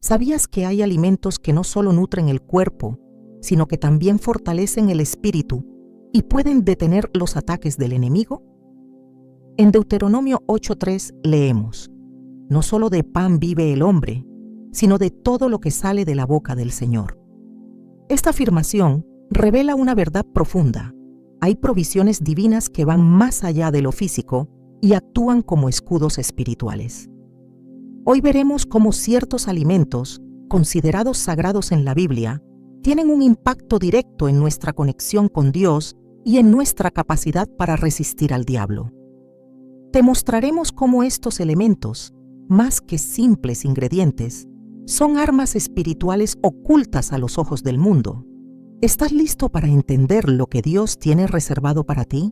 ¿Sabías que hay alimentos que no solo nutren el cuerpo, sino que también fortalecen el espíritu y pueden detener los ataques del enemigo? En Deuteronomio 8:3 leemos: no solo de pan vive el hombre, sino de todo lo que sale de la boca del Señor. Esta afirmación revela una verdad profunda. Hay provisiones divinas que van más allá de lo físico y actúan como escudos espirituales. Hoy veremos cómo ciertos alimentos, considerados sagrados en la Biblia, tienen un impacto directo en nuestra conexión con Dios y en nuestra capacidad para resistir al diablo. Te mostraremos cómo estos elementos, más que simples ingredientes, son armas espirituales ocultas a los ojos del mundo. ¿Estás listo para entender lo que Dios tiene reservado para ti?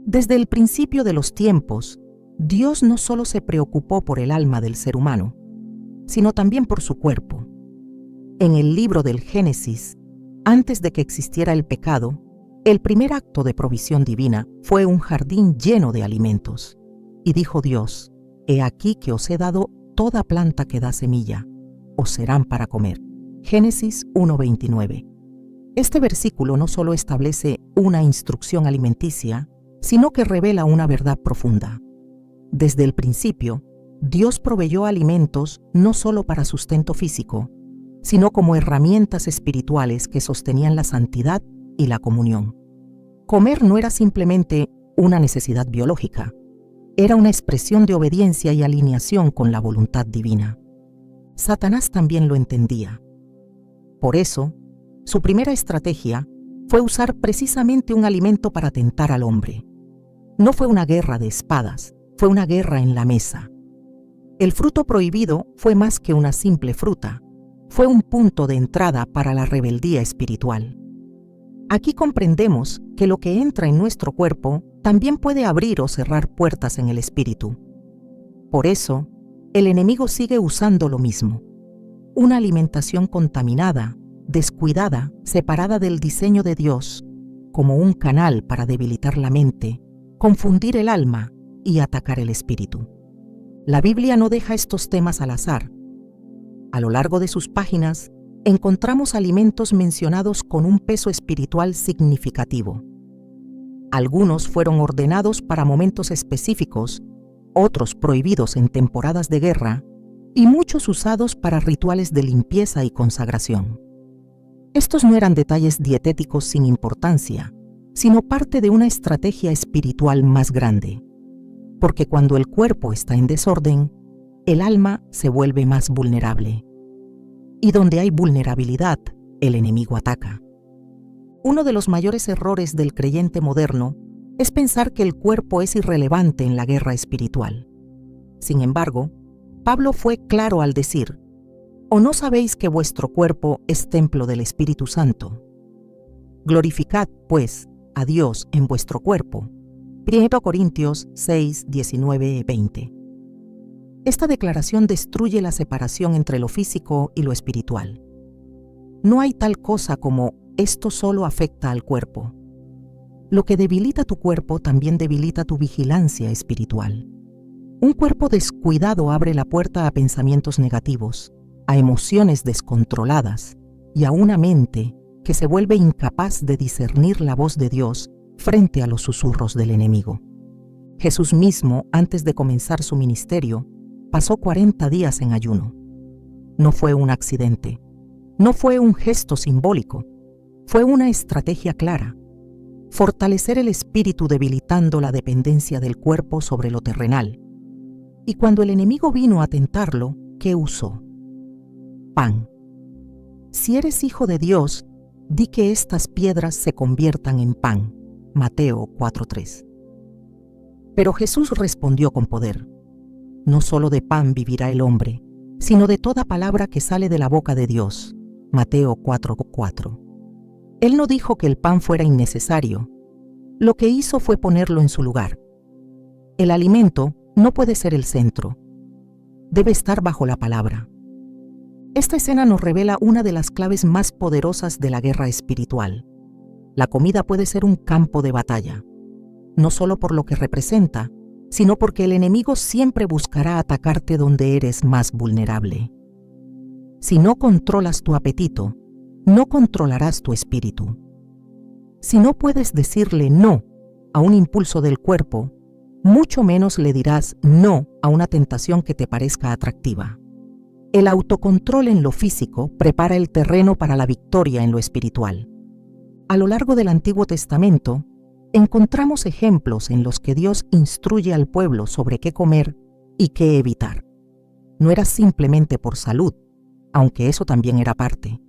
Desde el principio de los tiempos, Dios no solo se preocupó por el alma del ser humano, sino también por su cuerpo. En el libro del Génesis, antes de que existiera el pecado, el primer acto de provisión divina fue un jardín lleno de alimentos. Y dijo Dios: he aquí que os he dado toda planta que da semilla, os serán para comer. Génesis 1:29. Este versículo no solo establece una instrucción alimenticia, sino que revela una verdad profunda. Desde el principio, Dios proveyó alimentos no solo para sustento físico, sino como herramientas espirituales que sostenían la santidad y la comunión. Comer no era simplemente una necesidad biológica, era una expresión de obediencia y alineación con la voluntad divina. Satanás también lo entendía. Por eso, su primera estrategia fue usar precisamente un alimento para tentar al hombre. No fue una guerra de espadas, fue una guerra en la mesa. El fruto prohibido fue más que una simple fruta, fue un punto de entrada para la rebeldía espiritual. Aquí comprendemos que lo que entra en nuestro cuerpo también puede abrir o cerrar puertas en el espíritu. Por eso, el enemigo sigue usando lo mismo. Una alimentación contaminada, descuidada, separada del diseño de Dios, como un canal para debilitar la mente, confundir el alma y atacar el espíritu. La Biblia no deja estos temas al azar. A lo largo de sus páginas, encontramos alimentos mencionados con un peso espiritual significativo. Algunos fueron ordenados para momentos específicos, otros prohibidos en temporadas de guerra, y muchos usados para rituales de limpieza y consagración. Estos no eran detalles dietéticos sin importancia, sino parte de una estrategia espiritual más grande. Porque cuando el cuerpo está en desorden, el alma se vuelve más vulnerable. Y donde hay vulnerabilidad, el enemigo ataca. Uno de los mayores errores del creyente moderno es pensar que el cuerpo es irrelevante en la guerra espiritual. Sin embargo, Pablo fue claro al decir: ¿o no sabéis que vuestro cuerpo es templo del Espíritu Santo? Glorificad, pues, a Dios en vuestro cuerpo. 1 Corintios 6, 19, 20. Esta declaración destruye la separación entre lo físico y lo espiritual. No hay tal cosa como esto solo afecta al cuerpo. Lo que debilita tu cuerpo también debilita tu vigilancia espiritual. Un cuerpo descuidado abre la puerta a pensamientos negativos, a emociones descontroladas y a una mente que se vuelve incapaz de discernir la voz de Dios frente a los susurros del enemigo. Jesús mismo, antes de comenzar su ministerio, pasó 40 días en ayuno. No fue un accidente, no fue un gesto simbólico, fue una estrategia clara: fortalecer el espíritu debilitando la dependencia del cuerpo sobre lo terrenal. Y cuando el enemigo vino a tentarlo, ¿qué usó? Pan. Si eres hijo de Dios, di que estas piedras se conviertan en pan. Mateo 4:3. Pero Jesús respondió con poder: no solo de pan vivirá el hombre, sino de toda palabra que sale de la boca de Dios. Mateo 4:4. Él no dijo que el pan fuera innecesario. Lo que hizo fue ponerlo en su lugar. El alimento no puede ser el centro. Debe estar bajo la palabra. Esta escena nos revela una de las claves más poderosas de la guerra espiritual. La comida puede ser un campo de batalla, no solo por lo que representa, sino porque el enemigo siempre buscará atacarte donde eres más vulnerable. Si no controlas tu apetito, no controlarás tu espíritu. Si no puedes decirle no a un impulso del cuerpo, mucho menos le dirás no a una tentación que te parezca atractiva. El autocontrol en lo físico prepara el terreno para la victoria en lo espiritual. A lo largo del Antiguo Testamento, encontramos ejemplos en los que Dios instruye al pueblo sobre qué comer y qué evitar. No era simplemente por salud, aunque eso también era parte.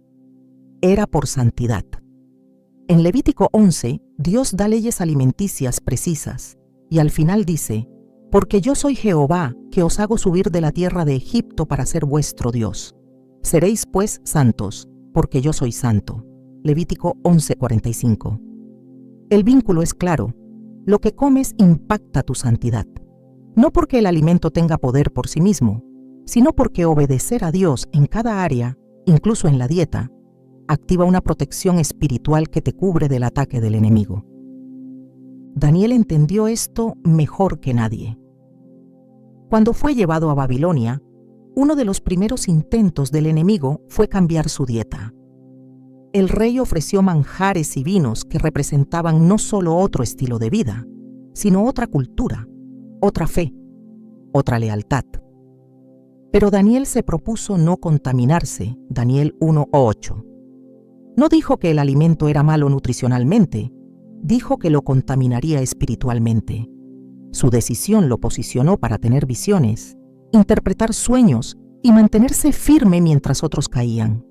Era por santidad. En Levítico 11, Dios da leyes alimenticias precisas y al final dice: «Porque yo soy Jehová, que os hago subir de la tierra de Egipto para ser vuestro Dios. Seréis pues santos, porque yo soy santo». Levítico 11:45. El vínculo es claro. Lo que comes impacta tu santidad. No porque el alimento tenga poder por sí mismo, sino porque obedecer a Dios en cada área, incluso en la dieta, activa una protección espiritual que te cubre del ataque del enemigo. Daniel entendió esto mejor que nadie. Cuando fue llevado a Babilonia, uno de los primeros intentos del enemigo fue cambiar su dieta. El rey ofreció manjares y vinos que representaban no solo otro estilo de vida, sino otra cultura, otra fe, otra lealtad. Pero Daniel se propuso no contaminarse, Daniel 1:8. No dijo que el alimento era malo nutricionalmente, dijo que lo contaminaría espiritualmente. Su decisión lo posicionó para tener visiones, interpretar sueños y mantenerse firme mientras otros caían.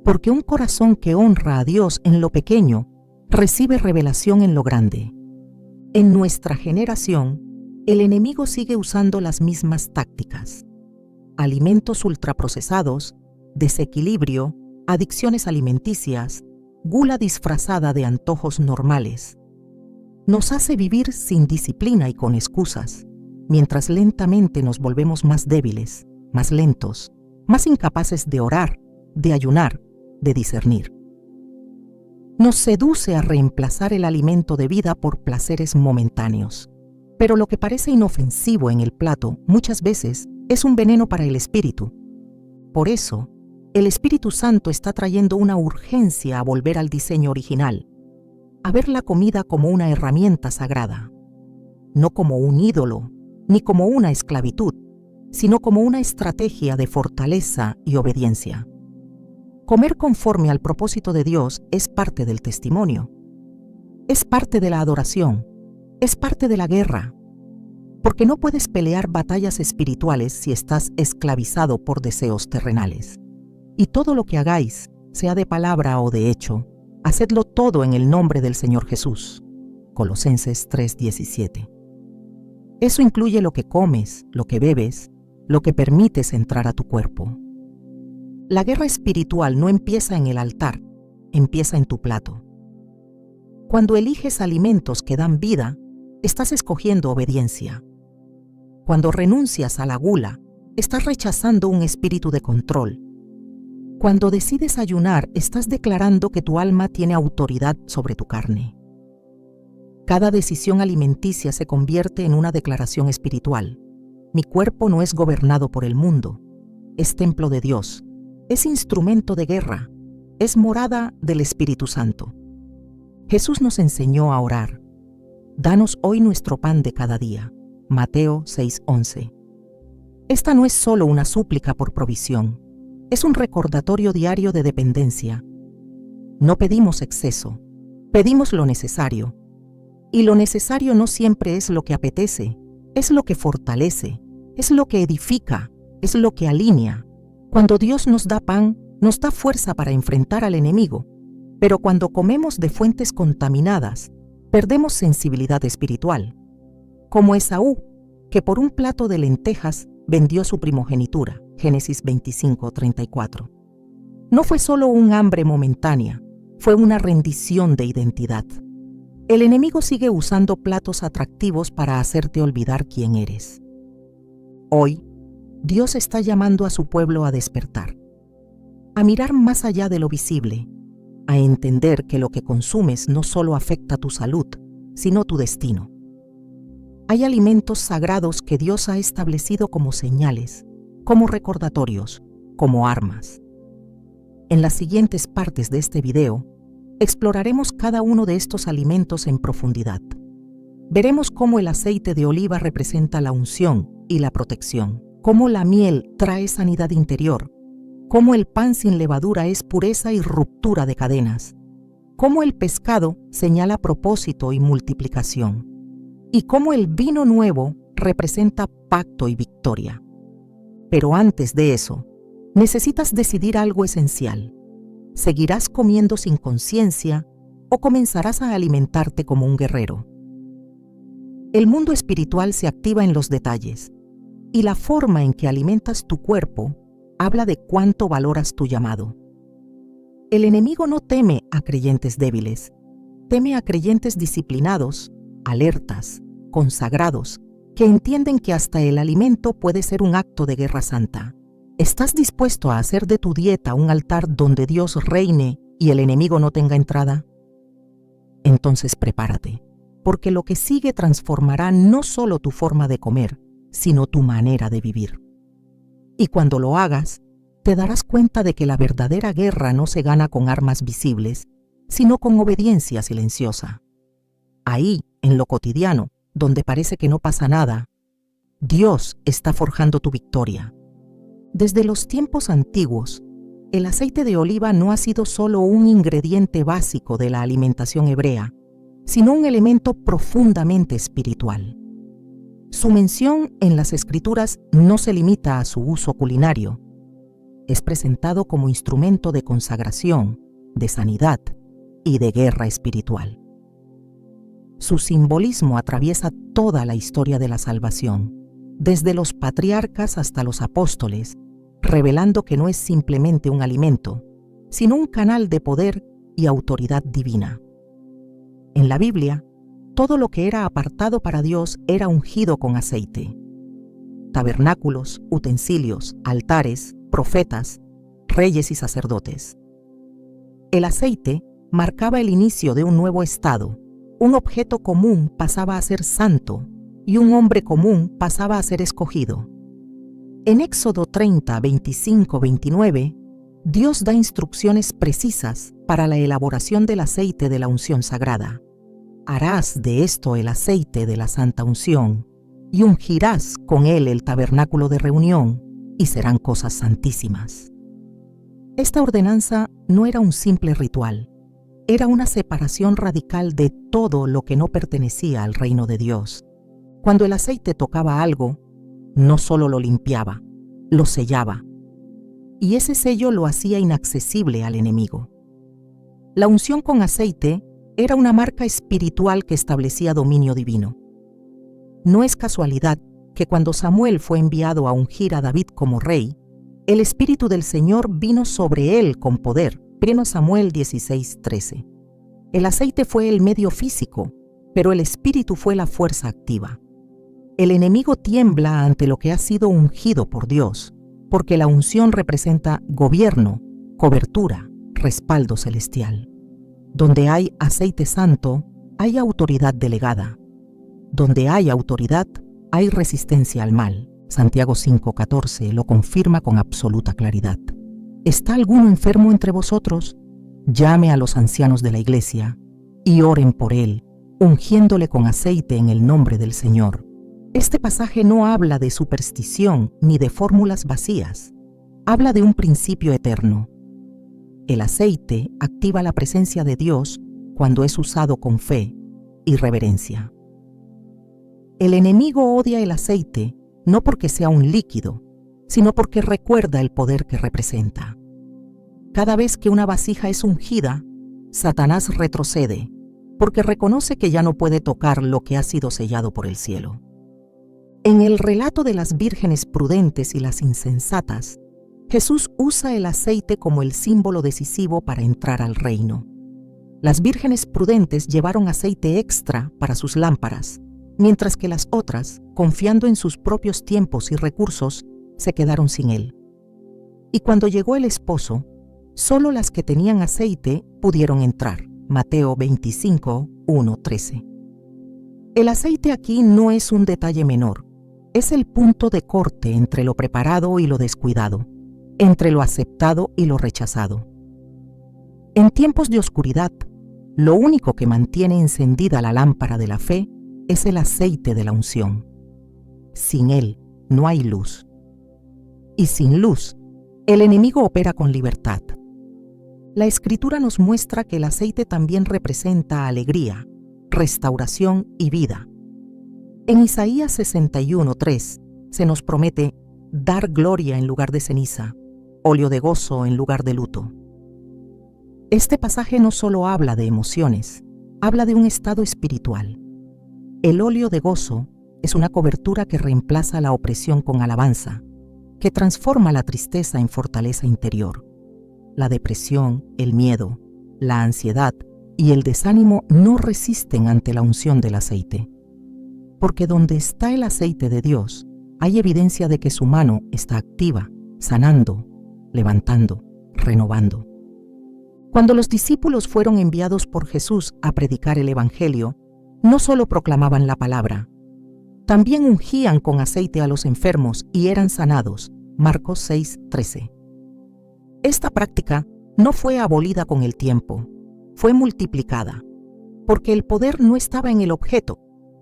Porque un corazón que honra a Dios en lo pequeño recibe revelación en lo grande. En nuestra generación, el enemigo sigue usando las mismas tácticas: alimentos ultraprocesados, desequilibrio, adicciones alimenticias, gula disfrazada de antojos normales. Nos hace vivir sin disciplina y con excusas, mientras lentamente nos volvemos más débiles, más lentos, más incapaces de orar, de ayunar, de discernir. Nos seduce a reemplazar el alimento de vida por placeres momentáneos. Pero lo que parece inofensivo en el plato muchas veces es un veneno para el espíritu. Por eso, el Espíritu Santo está trayendo una urgencia a volver al diseño original, a ver la comida como una herramienta sagrada, no como un ídolo, ni como una esclavitud, sino como una estrategia de fortaleza y obediencia. Comer conforme al propósito de Dios es parte del testimonio, es parte de la adoración, es parte de la guerra, porque no puedes pelear batallas espirituales si estás esclavizado por deseos terrenales. Y todo lo que hagáis, sea de palabra o de hecho, hacedlo todo en el nombre del Señor Jesús. Colosenses 3:17. Eso incluye lo que comes, lo que bebes, lo que permites entrar a tu cuerpo. La guerra espiritual no empieza en el altar, empieza en tu plato. Cuando eliges alimentos que dan vida, estás escogiendo obediencia. Cuando renuncias a la gula, estás rechazando un espíritu de control. Cuando decides ayunar, estás declarando que tu alma tiene autoridad sobre tu carne. Cada decisión alimenticia se convierte en una declaración espiritual. Mi cuerpo no es gobernado por el mundo, es templo de Dios, es instrumento de guerra, es morada del Espíritu Santo. Jesús nos enseñó a orar. Danos hoy nuestro pan de cada día. Mateo 6:11. Esta no es solo una súplica por provisión, es un recordatorio diario de dependencia. No pedimos exceso, pedimos lo necesario. Y lo necesario no siempre es lo que apetece, es lo que fortalece, es lo que edifica, es lo que alinea. Cuando Dios nos da pan, nos da fuerza para enfrentar al enemigo, pero cuando comemos de fuentes contaminadas, perdemos sensibilidad espiritual. Como Esaú, que por un plato de lentejas vendió su primogenitura. Génesis 25:34. No fue solo un hambre momentánea, fue una rendición de identidad. El enemigo sigue usando platos atractivos para hacerte olvidar quién eres. Hoy, Dios está llamando a su pueblo a despertar, a mirar más allá de lo visible, a entender que lo que consumes no solo afecta tu salud, sino tu destino. Hay alimentos sagrados que Dios ha establecido como señales, como recordatorios, como armas. En las siguientes partes de este video, exploraremos cada uno de estos alimentos en profundidad. Veremos cómo el aceite de oliva representa la unción y la protección, cómo la miel trae sanidad interior, cómo el pan sin levadura es pureza y ruptura de cadenas, cómo el pescado señala propósito y multiplicación, y cómo el vino nuevo representa pacto y victoria. Pero antes de eso, necesitas decidir algo esencial. ¿Seguirás comiendo sin conciencia o comenzarás a alimentarte como un guerrero? El mundo espiritual se activa en los detalles, y la forma en que alimentas tu cuerpo habla de cuánto valoras tu llamado. El enemigo no teme a creyentes débiles, teme a creyentes disciplinados, alertas, consagrados, que entienden que hasta el alimento puede ser un acto de guerra santa. ¿Estás dispuesto a hacer de tu dieta un altar donde Dios reine y el enemigo no tenga entrada? Entonces prepárate, porque lo que sigue transformará no solo tu forma de comer, sino tu manera de vivir. Y cuando lo hagas, te darás cuenta de que la verdadera guerra no se gana con armas visibles, sino con obediencia silenciosa. Ahí, en lo cotidiano, donde parece que no pasa nada, Dios está forjando tu victoria. Desde los tiempos antiguos, el aceite de oliva no ha sido solo un ingrediente básico de la alimentación hebrea, sino un elemento profundamente espiritual. Su mención en las Escrituras no se limita a su uso culinario. Es presentado como instrumento de consagración, de sanidad y de guerra espiritual. Su simbolismo atraviesa toda la historia de la salvación, desde los patriarcas hasta los apóstoles, revelando que no es simplemente un alimento, sino un canal de poder y autoridad divina. En la Biblia, todo lo que era apartado para Dios era ungido con aceite. Tabernáculos, utensilios, altares, profetas, reyes y sacerdotes. El aceite marcaba el inicio de un nuevo estado. Un objeto común pasaba a ser santo y un hombre común pasaba a ser escogido. En Éxodo 30, 25, 29, Dios da instrucciones precisas para la elaboración del aceite de la unción sagrada. Harás de esto el aceite de la santa unción y ungirás con él el tabernáculo de reunión y serán cosas santísimas. Esta ordenanza no era un simple ritual, era una separación radical de todo lo que no pertenecía al reino de Dios. Cuando el aceite tocaba algo, no solo lo limpiaba, lo sellaba, y ese sello lo hacía inaccesible al enemigo. La unción con aceite era una marca espiritual que establecía dominio divino. No es casualidad que cuando Samuel fue enviado a ungir a David como rey, el Espíritu del Señor vino sobre él con poder. 1 Samuel 16:13. El aceite fue el medio físico, pero el Espíritu fue la fuerza activa. El enemigo tiembla ante lo que ha sido ungido por Dios, porque la unción representa gobierno, cobertura, respaldo celestial. Donde hay aceite santo, hay autoridad delegada. Donde hay autoridad, hay resistencia al mal. Santiago 5:14 lo confirma con absoluta claridad. ¿Está alguno enfermo entre vosotros? Llame a los ancianos de la iglesia y oren por él, ungiéndole con aceite en el nombre del Señor. Este pasaje no habla de superstición ni de fórmulas vacías. Habla de un principio eterno. El aceite activa la presencia de Dios cuando es usado con fe y reverencia. El enemigo odia el aceite no porque sea un líquido, sino porque recuerda el poder que representa. Cada vez que una vasija es ungida, Satanás retrocede, porque reconoce que ya no puede tocar lo que ha sido sellado por el cielo. En el relato de las vírgenes prudentes y las insensatas, Jesús usa el aceite como el símbolo decisivo para entrar al reino. Las vírgenes prudentes llevaron aceite extra para sus lámparas, mientras que las otras, confiando en sus propios tiempos y recursos, se quedaron sin él. Y cuando llegó el esposo, solo las que tenían aceite pudieron entrar. Mateo 25, 1, 13. El aceite aquí no es un detalle menor, es el punto de corte entre lo preparado y lo descuidado, entre lo aceptado y lo rechazado. En tiempos de oscuridad, lo único que mantiene encendida la lámpara de la fe es el aceite de la unción. Sin él no hay luz. Y sin luz, el enemigo opera con libertad. La Escritura nos muestra que el aceite también representa alegría, restauración y vida. En Isaías 61:3 se nos promete dar gloria en lugar de ceniza, óleo de gozo en lugar de luto. Este pasaje no solo habla de emociones, habla de un estado espiritual. El óleo de gozo es una cobertura que reemplaza la opresión con alabanza, que transforma la tristeza en fortaleza interior. La depresión, el miedo, la ansiedad y el desánimo no resisten ante la unción del aceite. Porque donde está el aceite de Dios, hay evidencia de que su mano está activa, sanando, levantando, renovando. Cuando los discípulos fueron enviados por Jesús a predicar el Evangelio, no solo proclamaban la palabra, también ungían con aceite a los enfermos y eran sanados. Marcos 6:13. Esta práctica no fue abolida con el tiempo, fue multiplicada, porque el poder no estaba en el objeto,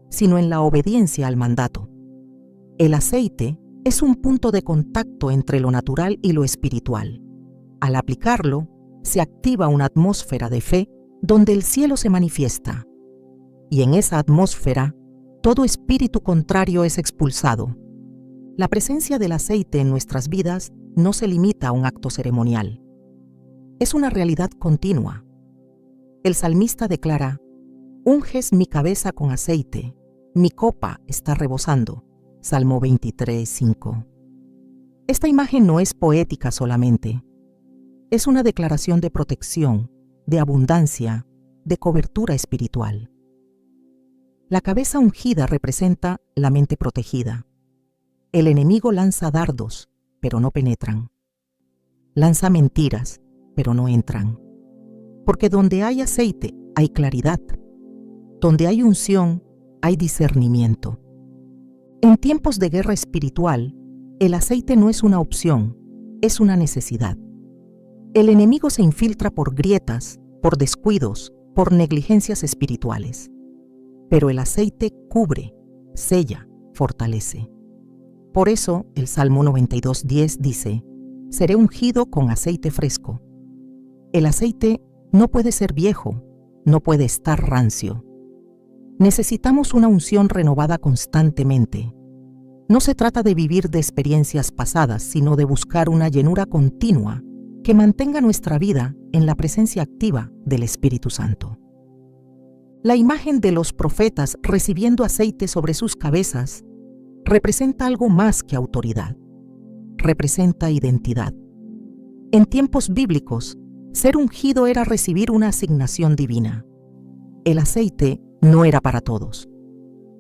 sino en la obediencia al mandato. El aceite es un punto de contacto entre lo natural y lo espiritual. Al aplicarlo, se activa una atmósfera de fe donde el cielo se manifiesta, y en esa atmósfera todo espíritu contrario es expulsado. La presencia del aceite en nuestras vidas no se limita a un acto ceremonial. Es una realidad continua. El salmista declara: «Unges mi cabeza con aceite, mi copa está rebosando». Salmo 23:5. Esta imagen no es poética solamente. Es una declaración de protección, de abundancia, de cobertura espiritual. La cabeza ungida representa la mente protegida. El enemigo lanza dardos, pero no penetran. Lanza mentiras, pero no entran. Porque donde hay aceite, hay claridad. Donde hay unción, hay discernimiento. En tiempos de guerra espiritual, el aceite no es una opción, es una necesidad. El enemigo se infiltra por grietas, por descuidos, por negligencias espirituales. Pero el aceite cubre, sella, fortalece. Por eso, el Salmo 92:10 dice: «Seré ungido con aceite fresco». El aceite no puede ser viejo, no puede estar rancio. Necesitamos una unción renovada constantemente. No se trata de vivir de experiencias pasadas, sino de buscar una llenura continua que mantenga nuestra vida en la presencia activa del Espíritu Santo. La imagen de los profetas recibiendo aceite sobre sus cabezas representa algo más que autoridad. Representa identidad. En tiempos bíblicos, ser ungido era recibir una asignación divina. El aceite no era para todos.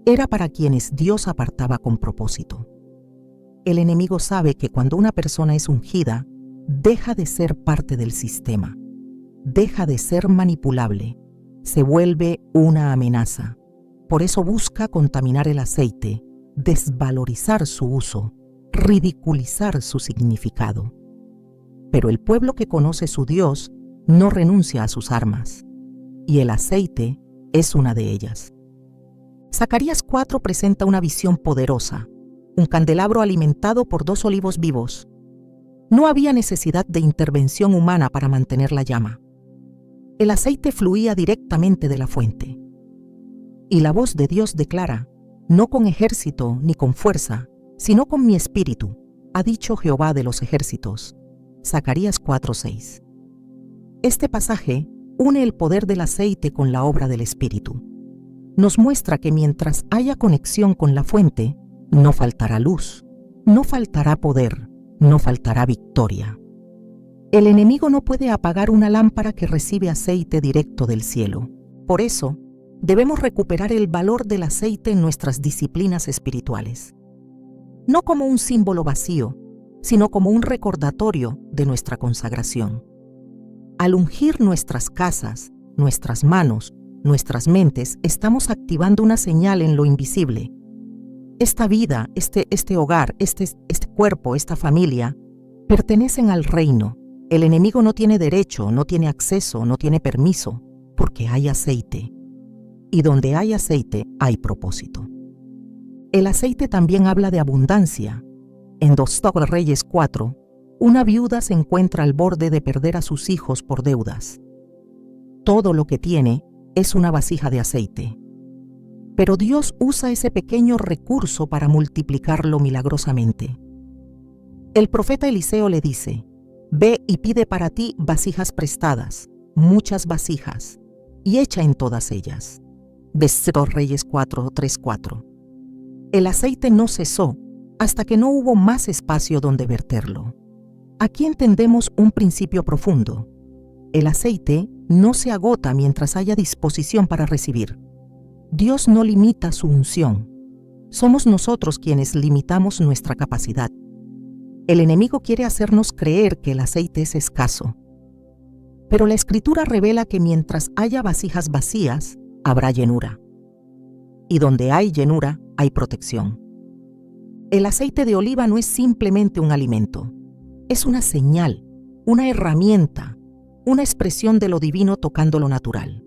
Era para quienes Dios apartaba con propósito. El enemigo sabe que cuando una persona es ungida, deja de ser parte del sistema, deja de ser manipulable, se vuelve una amenaza. Por eso busca contaminar el aceite, desvalorizar su uso, ridiculizar su significado. Pero el pueblo que conoce su Dios no renuncia a sus armas, y el aceite es una de ellas. Zacarías 4 presenta una visión poderosa, un candelabro alimentado por 2 olivos vivos. No había necesidad de intervención humana para mantener la llama. El aceite fluía directamente de la fuente. Y la voz de Dios declara: «No con ejército ni con fuerza, sino con mi espíritu, ha dicho Jehová de los ejércitos». Zacarías 4:6. Este pasaje une el poder del aceite con la obra del Espíritu. Nos muestra que mientras haya conexión con la fuente, no faltará luz, no faltará poder, no faltará victoria. El enemigo no puede apagar una lámpara que recibe aceite directo del cielo. Por eso, debemos recuperar el valor del aceite en nuestras disciplinas espirituales. No como un símbolo vacío, sino como un recordatorio de nuestra consagración. Al ungir nuestras casas, nuestras manos, nuestras mentes, estamos activando una señal en lo invisible. Esta vida, este hogar, este cuerpo, esta familia, pertenecen al reino, El enemigo no tiene derecho, no tiene acceso, no tiene permiso, porque hay aceite. Y donde hay aceite, hay propósito. El aceite también habla de abundancia. En 2 Reyes 4, una viuda se encuentra al borde de perder a sus hijos por deudas. Todo lo que tiene es una vasija de aceite. Pero Dios usa ese pequeño recurso para multiplicarlo milagrosamente. El profeta Eliseo le dice: «Ve y pide para ti vasijas prestadas, muchas vasijas, y echa en todas ellas». De 2 Reyes 4, 3, 4. El aceite no cesó hasta que no hubo más espacio donde verterlo. Aquí entendemos un principio profundo. El aceite no se agota mientras haya disposición para recibir. Dios no limita su unción. Somos nosotros quienes limitamos nuestra capacidad. El enemigo quiere hacernos creer que el aceite es escaso. Pero la Escritura revela que mientras haya vasijas vacías, habrá llenura. Y donde hay llenura, hay protección. El aceite de oliva no es simplemente un alimento. Es una señal, una herramienta, una expresión de lo divino tocando lo natural.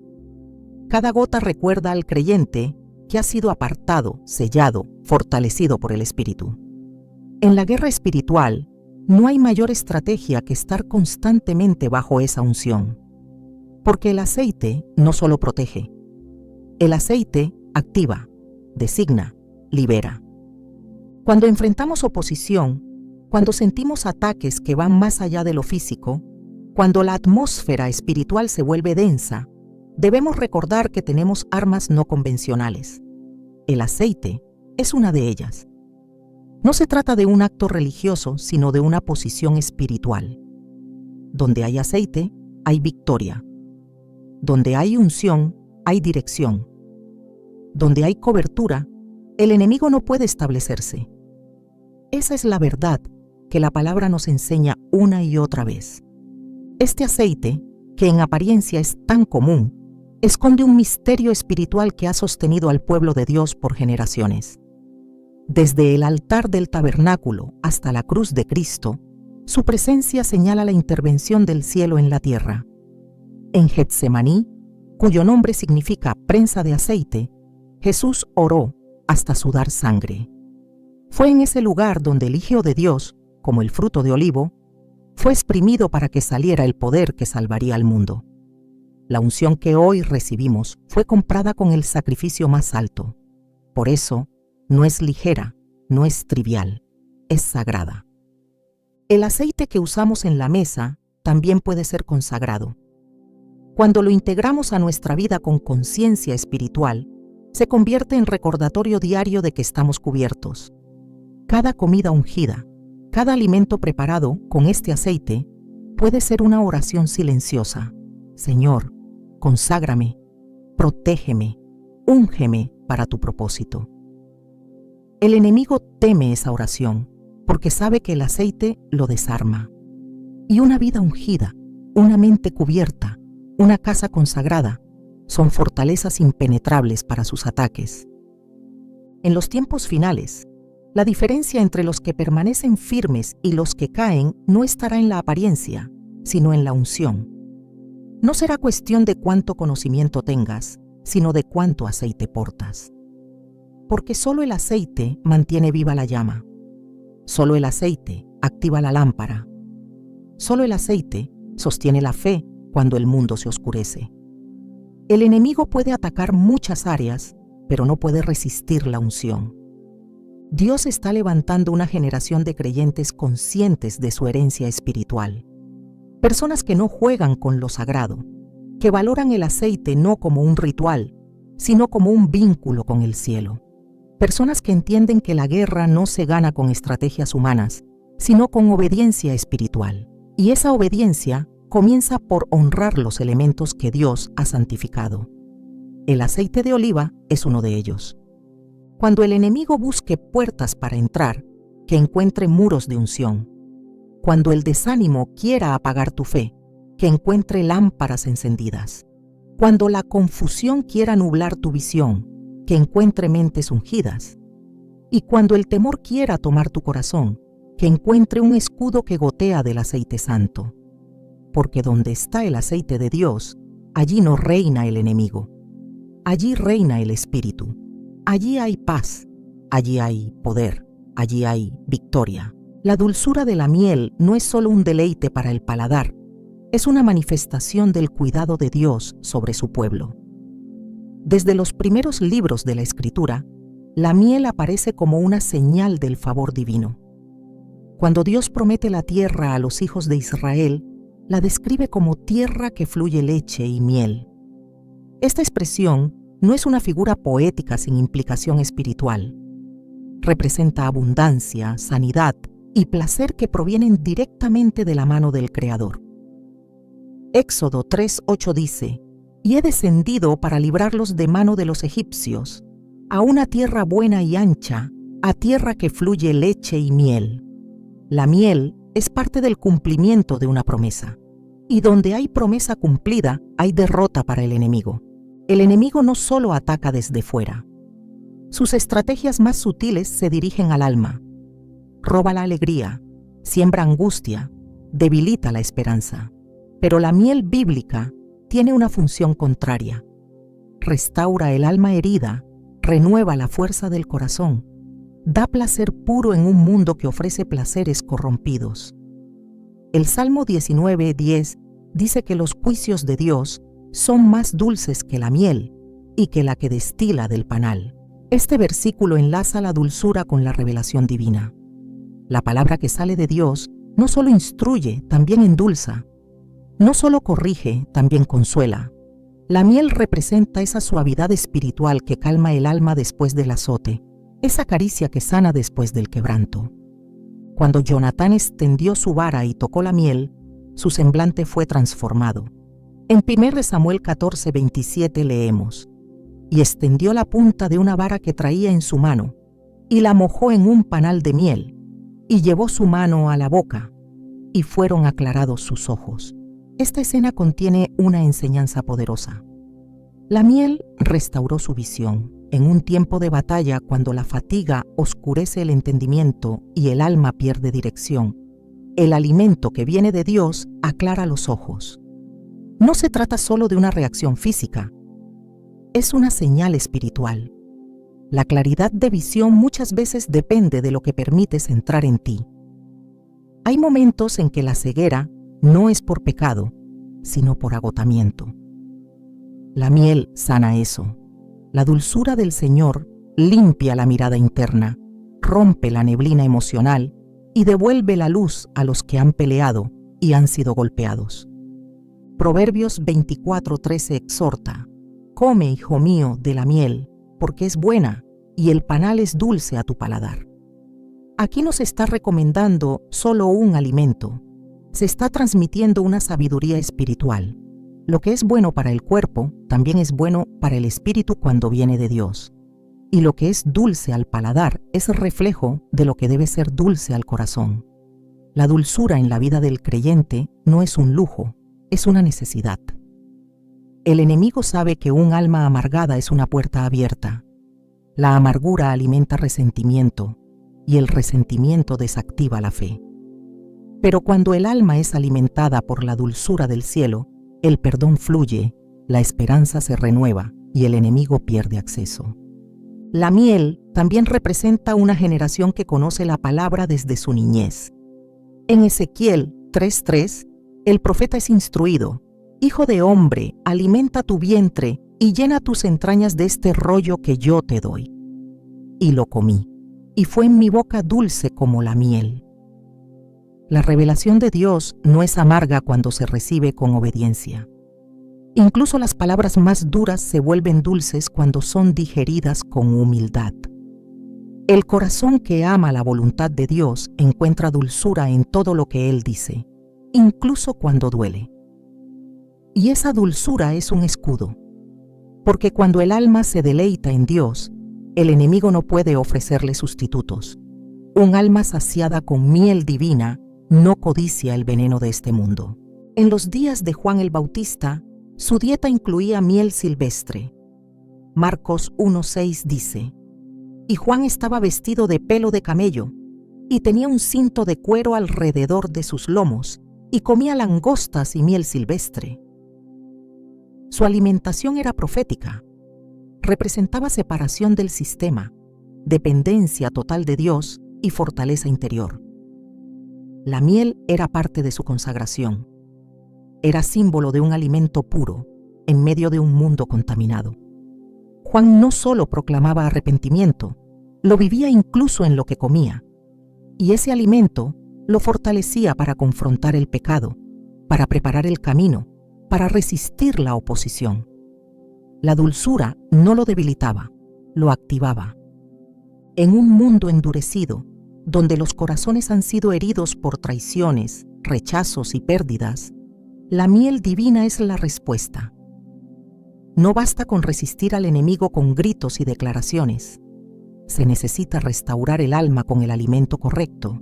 Cada gota recuerda al creyente que ha sido apartado, sellado, fortalecido por el Espíritu. En la guerra espiritual, no hay mayor estrategia que estar constantemente bajo esa unción. Porque el aceite no solo protege. El aceite activa, designa, libera. Cuando enfrentamos oposición, cuando sentimos ataques que van más allá de lo físico, cuando la atmósfera espiritual se vuelve densa, debemos recordar que tenemos armas no convencionales. El aceite es una de ellas. No se trata de un acto religioso, sino de una posición espiritual. Donde hay aceite, hay victoria. Donde hay unción, hay dirección. Donde hay cobertura, el enemigo no puede establecerse. Esa es la verdad que la palabra nos enseña una y otra vez. Este aceite, que en apariencia es tan común, esconde un misterio espiritual que ha sostenido al pueblo de Dios por generaciones. Desde el altar del tabernáculo hasta la cruz de Cristo, su presencia señala la intervención del cielo en la tierra. En Getsemaní, cuyo nombre significa prensa de aceite, Jesús oró hasta sudar sangre. Fue en ese lugar donde el Hijo de Dios, como el fruto de olivo, fue exprimido para que saliera el poder que salvaría al mundo. La unción que hoy recibimos fue comprada con el sacrificio más alto. Por eso, no es ligera, no es trivial, es sagrada. El aceite que usamos en la mesa también puede ser consagrado. Cuando lo integramos a nuestra vida con conciencia espiritual, se convierte en recordatorio diario de que estamos cubiertos. Cada comida ungida, cada alimento preparado con este aceite puede ser una oración silenciosa. Señor, conságrame, protégeme, úngeme para tu propósito. El enemigo teme esa oración porque sabe que el aceite lo desarma. Y una vida ungida, una mente cubierta, una casa consagrada, son fortalezas impenetrables para sus ataques. En los tiempos finales, la diferencia entre los que permanecen firmes y los que caen no estará en la apariencia, sino en la unción. No será cuestión de cuánto conocimiento tengas, sino de cuánto aceite portas. Porque solo el aceite mantiene viva la llama. Solo el aceite activa la lámpara. Solo el aceite sostiene la fe cuando el mundo se oscurece. El enemigo puede atacar muchas áreas, pero no puede resistir la unción. Dios está levantando una generación de creyentes conscientes de su herencia espiritual. Personas que no juegan con lo sagrado, que valoran el aceite no como un ritual, sino como un vínculo con el cielo. Personas que entienden que la guerra no se gana con estrategias humanas, sino con obediencia espiritual. Y esa obediencia comienza por honrar los elementos que Dios ha santificado. El aceite de oliva es uno de ellos. Cuando el enemigo busque puertas para entrar, que encuentre muros de unción. Cuando el desánimo quiera apagar tu fe, que encuentre lámparas encendidas. Cuando la confusión quiera nublar tu visión, que encuentre mentes ungidas. Y cuando el temor quiera tomar tu corazón, que encuentre un escudo que gotea del aceite santo. porque donde está el aceite de Dios, allí no reina el enemigo. Allí reina el Espíritu. Allí hay paz, allí hay poder, allí hay victoria. La dulzura de la miel no es solo un deleite para el paladar, es una manifestación del cuidado de Dios sobre su pueblo. Desde los primeros libros de la Escritura, la miel aparece como una señal del favor divino. Cuando Dios promete la tierra a los hijos de Israel, la describe como tierra que fluye leche y miel. Esta expresión no es una figura poética sin implicación espiritual. Representa abundancia, sanidad y placer que provienen directamente de la mano del Creador. Éxodo 3:8 dice: «Y he descendido para librarlos de mano de los egipcios, a una tierra buena y ancha, a tierra que fluye leche y miel». La miel es parte del cumplimiento de una promesa. Y donde hay promesa cumplida, hay derrota para el enemigo. El enemigo no solo ataca desde fuera. Sus estrategias más sutiles se dirigen al alma. Roba la alegría, siembra angustia, debilita la esperanza. Pero la miel bíblica tiene una función contraria. Restaura el alma herida, renueva la fuerza del corazón, da placer puro en un mundo que ofrece placeres corrompidos. El Salmo 19:10 dice que los juicios de Dios son más dulces que la miel y que la que destila del panal. Este versículo enlaza la dulzura con la revelación divina. La palabra que sale de Dios no solo instruye, también endulza. No solo corrige, también consuela. La miel representa esa suavidad espiritual que calma el alma después del azote, esa caricia que sana después del quebranto. Cuando Jonatán extendió su vara y tocó la miel, su semblante fue transformado. En 1 Samuel 14:27 leemos: «Y extendió la punta de una vara que traía en su mano, y la mojó en un panal de miel, y llevó su mano a la boca, y fueron aclarados sus ojos». Esta escena contiene una enseñanza poderosa. La miel restauró su visión. En un tiempo de batalla, cuando la fatiga oscurece el entendimiento y el alma pierde dirección, el alimento que viene de Dios aclara los ojos. No se trata solo de una reacción física, es una señal espiritual. La claridad de visión muchas veces depende de lo que permites entrar en ti. Hay momentos en que la ceguera no es por pecado, sino por agotamiento. La miel sana eso. La dulzura del Señor limpia la mirada interna, rompe la neblina emocional y devuelve la luz a los que han peleado y han sido golpeados. Proverbios 24:13 exhorta: «Come, hijo mío, de la miel, porque es buena, y el panal es dulce a tu paladar». Aquí no se está recomendando solo un alimento, se está transmitiendo una sabiduría espiritual. Lo que es bueno para el cuerpo, también es bueno para el espíritu cuando viene de Dios. Y lo que es dulce al paladar es reflejo de lo que debe ser dulce al corazón. La dulzura en la vida del creyente no es un lujo, es una necesidad. El enemigo sabe que un alma amargada es una puerta abierta. La amargura alimenta resentimiento, y el resentimiento desactiva la fe. Pero cuando el alma es alimentada por la dulzura del cielo, el perdón fluye, la esperanza se renueva y el enemigo pierde acceso. La miel también representa una generación que conoce la palabra desde su niñez. En Ezequiel 3:3, el profeta es instruido: «Hijo de hombre, alimenta tu vientre y llena tus entrañas de este rollo que yo te doy». Y lo comí, y fue en mi boca dulce como la miel. La revelación de Dios no es amarga cuando se recibe con obediencia. Incluso las palabras más duras se vuelven dulces cuando son digeridas con humildad. El corazón que ama la voluntad de Dios encuentra dulzura en todo lo que Él dice, incluso cuando duele. Y esa dulzura es un escudo, porque cuando el alma se deleita en Dios, el enemigo no puede ofrecerle sustitutos. Un alma saciada con miel divina no codicia el veneno de este mundo. En los días de Juan el Bautista, su dieta incluía miel silvestre. Marcos 1:6 dice: «Y Juan estaba vestido de pelo de camello, y tenía un cinto de cuero alrededor de sus lomos, y comía langostas y miel silvestre. Su alimentación era profética. Representaba separación del sistema, dependencia total de Dios y fortaleza interior. La miel era parte de su consagración. Era símbolo de un alimento puro en medio de un mundo contaminado. Juan no solo proclamaba arrepentimiento, lo vivía incluso en lo que comía. Y ese alimento lo fortalecía para confrontar el pecado, para preparar el camino, para resistir la oposición. La dulzura no lo debilitaba, lo activaba. En un mundo endurecido, donde los corazones han sido heridos por traiciones, rechazos y pérdidas, la miel divina es la respuesta. No basta con resistir al enemigo con gritos y declaraciones. Se necesita restaurar el alma con el alimento correcto.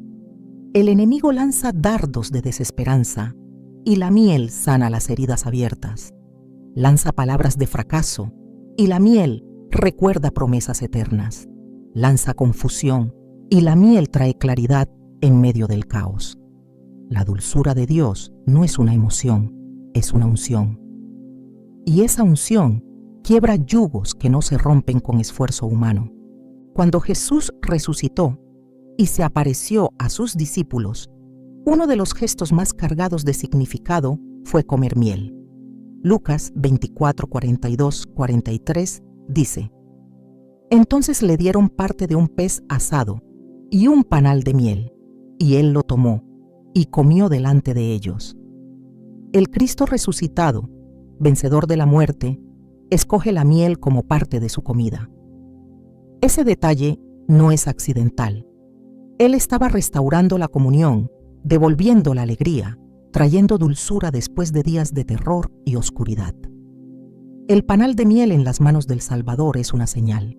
El enemigo lanza dardos de desesperanza y la miel sana las heridas abiertas. Lanza palabras de fracaso y la miel recuerda promesas eternas. Lanza confusión y la miel trae claridad en medio del caos. La dulzura de Dios no es una emoción, es una unción. Y esa unción quiebra yugos que no se rompen con esfuerzo humano. Cuando Jesús resucitó y se apareció a sus discípulos, uno de los gestos más cargados de significado fue comer miel. Lucas 24, 42, 43 dice: Entonces le dieron parte de un pez asado y un panal de miel, y él lo tomó y comió delante de ellos. El Cristo resucitado, vencedor de la muerte, escoge la miel como parte de su comida. Ese detalle no es accidental. Él estaba restaurando la comunión, devolviendo la alegría, trayendo dulzura después de días de terror y oscuridad. El panal de miel en las manos del Salvador es una señal.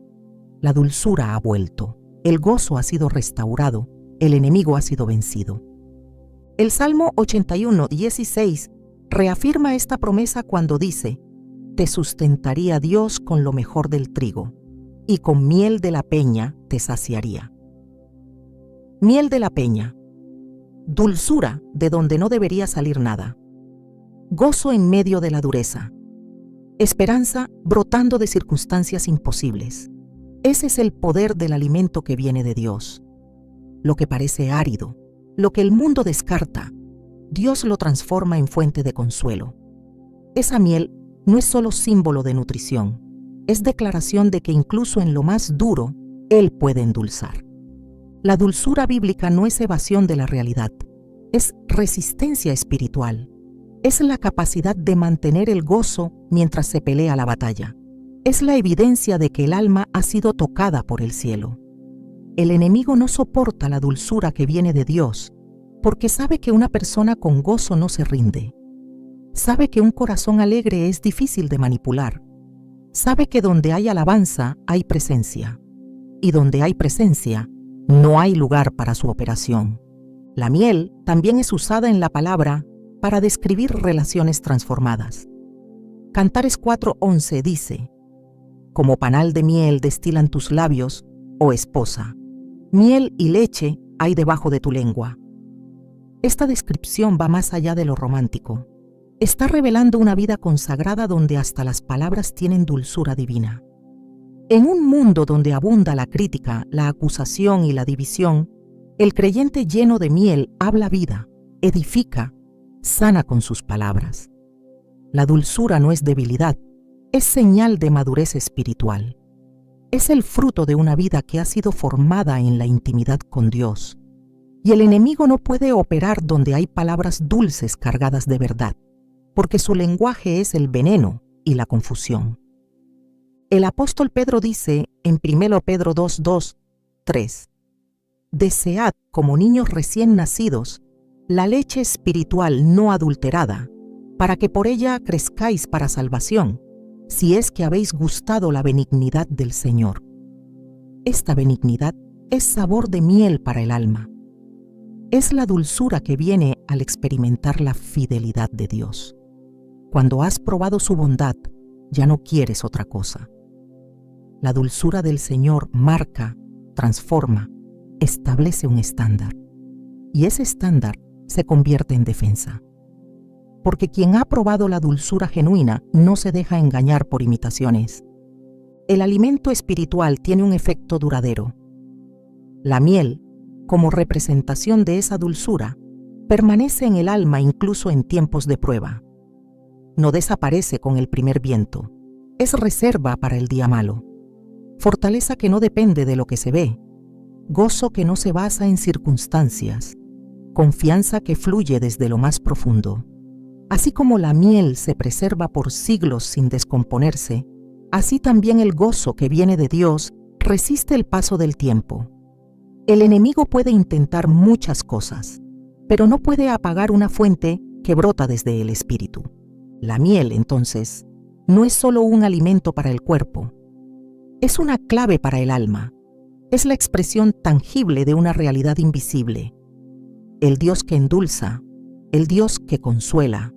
La dulzura ha vuelto, el gozo ha sido restaurado, el enemigo ha sido vencido. El Salmo 81, 16 reafirma esta promesa cuando dice: Te sustentaría Dios con lo mejor del trigo, y con miel de la peña te saciaría. Miel de la peña. Dulzura de donde no debería salir nada. Gozo en medio de la dureza. Esperanza brotando de circunstancias imposibles. Ese es el poder del alimento que viene de Dios. Lo que parece árido, lo que el mundo descarta, Dios lo transforma en fuente de consuelo. Esa miel no es solo símbolo de nutrición, es declaración de que incluso en lo más duro, Él puede endulzar. La dulzura bíblica no es evasión de la realidad, es resistencia espiritual. Es la capacidad de mantener el gozo mientras se pelea la batalla. Es la evidencia de que el alma ha sido tocada por el cielo. El enemigo no soporta la dulzura que viene de Dios, porque sabe que una persona con gozo no se rinde. Sabe que un corazón alegre es difícil de manipular. Sabe que donde hay alabanza hay presencia, y donde hay presencia no hay lugar para su operación. La miel también es usada en la palabra para describir relaciones transformadas. Cantares 4:11 dice: Como panal de miel destilan tus labios, oh esposa, miel y leche hay debajo de tu lengua. Esta descripción va más allá de lo romántico. Está revelando una vida consagrada donde hasta las palabras tienen dulzura divina. En un mundo donde abunda la crítica, la acusación y la división, el creyente lleno de miel habla vida, edifica, sana con sus palabras. La dulzura no es debilidad, es señal de madurez espiritual. Es el fruto de una vida que ha sido formada en la intimidad con Dios. Y el enemigo no puede operar donde hay palabras dulces cargadas de verdad, porque su lenguaje es el veneno y la confusión. El apóstol Pedro dice en 1 Pedro 2:2, 3: Desead como niños recién nacidos la leche espiritual no adulterada, para que por ella crezcáis para salvación, si es que habéis gustado la benignidad del Señor. Esta benignidad es sabor de miel para el alma. Es la dulzura que viene al experimentar la fidelidad de Dios. Cuando has probado su bondad, ya no quieres otra cosa. La dulzura del Señor marca, transforma, establece un estándar. Y ese estándar se convierte en defensa. Porque quien ha probado la dulzura genuina no se deja engañar por imitaciones. El alimento espiritual tiene un efecto duradero. La miel, como representación de esa dulzura, permanece en el alma incluso en tiempos de prueba. No desaparece con el primer viento. Es reserva para el día malo. Fortaleza que no depende de lo que se ve. Gozo que no se basa en circunstancias. Confianza que fluye desde lo más profundo. Así como la miel se preserva por siglos sin descomponerse, así también el gozo que viene de Dios resiste el paso del tiempo. El enemigo puede intentar muchas cosas, pero no puede apagar una fuente que brota desde el espíritu. La miel, entonces, no es solo un alimento para el cuerpo, es una clave para el alma, es la expresión tangible de una realidad invisible. El Dios que endulza, el Dios que consuela,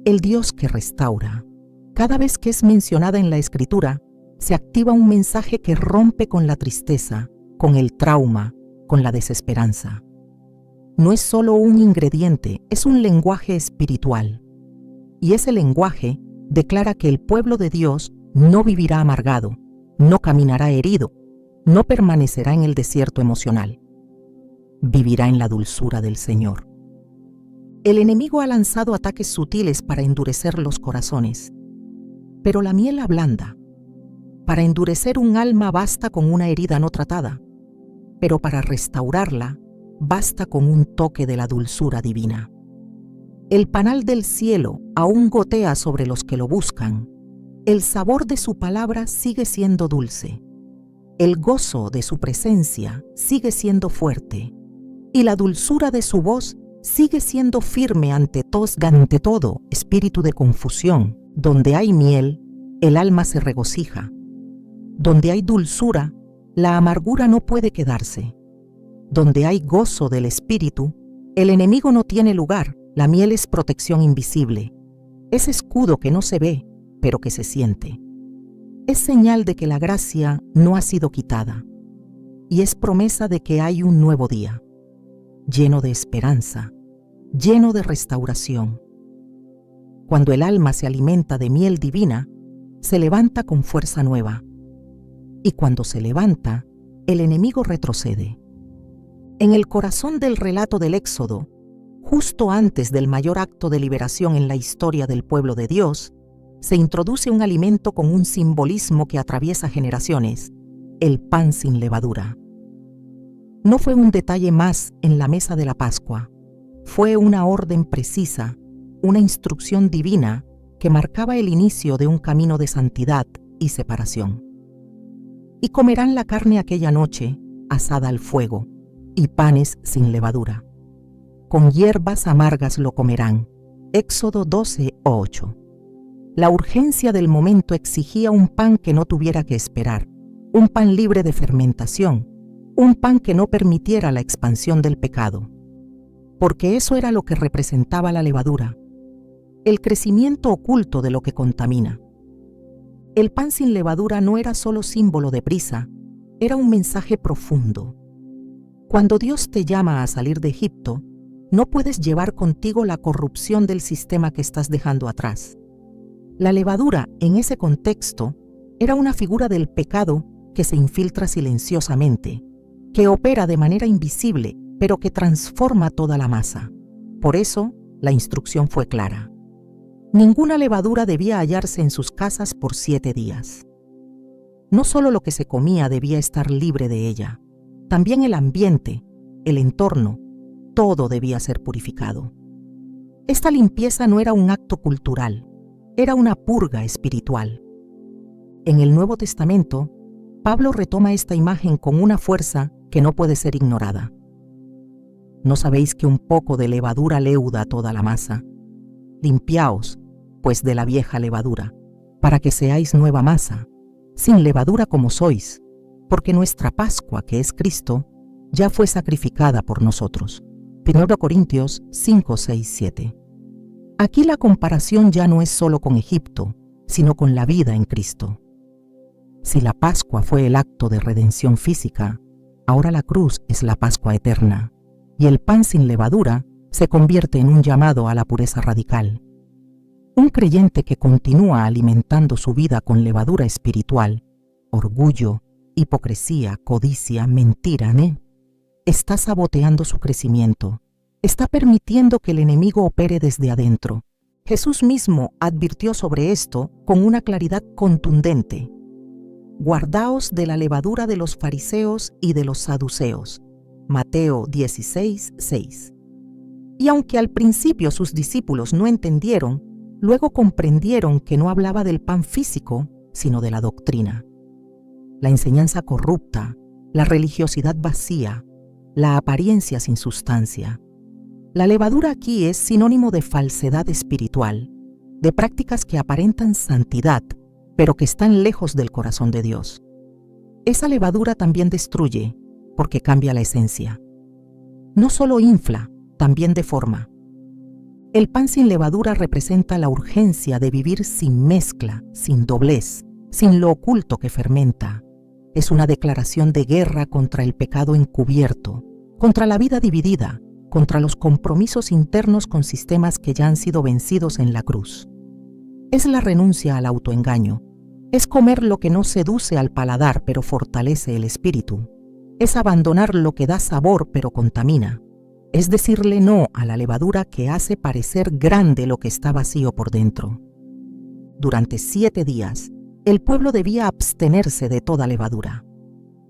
el Dios que restaura. Cada vez que es mencionada en la Escritura, se activa un mensaje que rompe con la tristeza, con el trauma, con la desesperanza. No es solo un ingrediente, es un lenguaje espiritual. Y ese lenguaje declara que el pueblo de Dios no vivirá amargado, no caminará herido, no permanecerá en el desierto emocional. Vivirá en la dulzura del Señor. El enemigo ha lanzado ataques sutiles para endurecer los corazones, pero la miel ablanda. Para endurecer un alma basta con una herida no tratada, pero para restaurarla basta con un toque de la dulzura divina. El panal del cielo aún gotea sobre los que lo buscan. El sabor de su palabra sigue siendo dulce. El gozo de su presencia sigue siendo fuerte. Y la dulzura de su voz sigue siendo firme ante todo espíritu de confusión. Donde hay miel, el alma se regocija. Donde hay dulzura, la amargura no puede quedarse. Donde hay gozo del espíritu, el enemigo no tiene lugar. La miel es protección invisible. Es escudo que no se ve, pero que se siente. Es señal de que la gracia no ha sido quitada. Y es promesa de que hay un nuevo día, lleno de esperanza, lleno de restauración. Cuando el alma se alimenta de miel divina, se levanta con fuerza nueva. Y cuando se levanta, el enemigo retrocede. En el corazón del relato del Éxodo, justo antes del mayor acto de liberación en la historia del pueblo de Dios, se introduce un alimento con un simbolismo que atraviesa generaciones: el pan sin levadura. No fue un detalle más en la mesa de la Pascua, fue una orden precisa, una instrucción divina que marcaba el inicio de un camino de santidad y separación. Y comerán la carne aquella noche, asada al fuego, y panes sin levadura. Con hierbas amargas lo comerán. Éxodo 12:8. La urgencia del momento exigía un pan que no tuviera que esperar, un pan libre de fermentación, un pan que no permitiera la expansión del pecado. Porque eso era lo que representaba la levadura, el crecimiento oculto de lo que contamina. El pan sin levadura no era solo símbolo de prisa, era un mensaje profundo. Cuando Dios te llama a salir de Egipto, no puedes llevar contigo la corrupción del sistema que estás dejando atrás. La levadura, en ese contexto, era una figura del pecado que se infiltra silenciosamente, que opera de manera invisible, pero que transforma toda la masa. Por eso, la instrucción fue clara. Ninguna levadura debía hallarse en sus casas por 7 días. No solo lo que se comía debía estar libre de ella, también el ambiente, el entorno, todo debía ser purificado. Esta limpieza no era un acto cultural, era una purga espiritual. En el Nuevo Testamento, Pablo retoma esta imagen con una fuerza que no puede ser ignorada. ¿No sabéis que un poco de levadura leuda toda la masa? Limpiaos, pues, de la vieja levadura, para que seáis nueva masa, sin levadura como sois, porque nuestra Pascua, que es Cristo, ya fue sacrificada por nosotros. 1 Corintios 5, 6, 7. Aquí la comparación ya no es solo con Egipto, sino con la vida en Cristo. Si la Pascua fue el acto de redención física, ahora la cruz es la Pascua eterna, y el pan sin levadura se convierte en un llamado a la pureza radical. Un creyente que continúa alimentando su vida con levadura espiritual, orgullo, hipocresía, codicia, mentira, está saboteando su crecimiento, está permitiendo que el enemigo opere desde adentro. Jesús mismo advirtió sobre esto con una claridad contundente. Guardaos de la levadura de los fariseos y de los saduceos. Mateo 16:6. Y aunque al principio sus discípulos no entendieron, luego comprendieron que no hablaba del pan físico, sino de la doctrina. La enseñanza corrupta, la religiosidad vacía, la apariencia sin sustancia. La levadura aquí es sinónimo de falsedad espiritual, de prácticas que aparentan santidad, pero que están lejos del corazón de Dios. Esa levadura también destruye, porque cambia la esencia. No solo infla, también deforma. El pan sin levadura representa la urgencia de vivir sin mezcla, sin doblez, sin lo oculto que fermenta. Es una declaración de guerra contra el pecado encubierto, contra la vida dividida, contra los compromisos internos con sistemas que ya han sido vencidos en la cruz. Es la renuncia al autoengaño. Es comer lo que no seduce al paladar pero fortalece el espíritu. Es abandonar lo que da sabor pero contamina. Es decirle no a la levadura que hace parecer grande lo que está vacío por dentro. Durante 7 días, el pueblo debía abstenerse de toda levadura.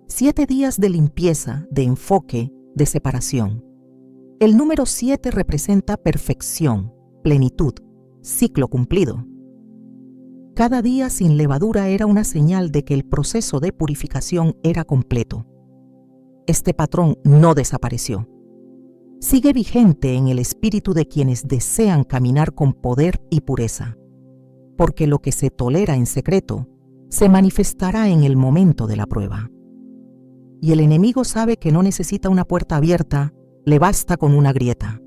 7 días de limpieza, de enfoque, de separación. El número 7 representa perfección, plenitud, ciclo cumplido. Cada día sin levadura era una señal de que el proceso de purificación era completo. Este patrón no desapareció. Sigue vigente en el espíritu de quienes desean caminar con poder y pureza, porque lo que se tolera en secreto se manifestará en el momento de la prueba. Y el enemigo sabe que no necesita una puerta abierta, le basta con una grieta.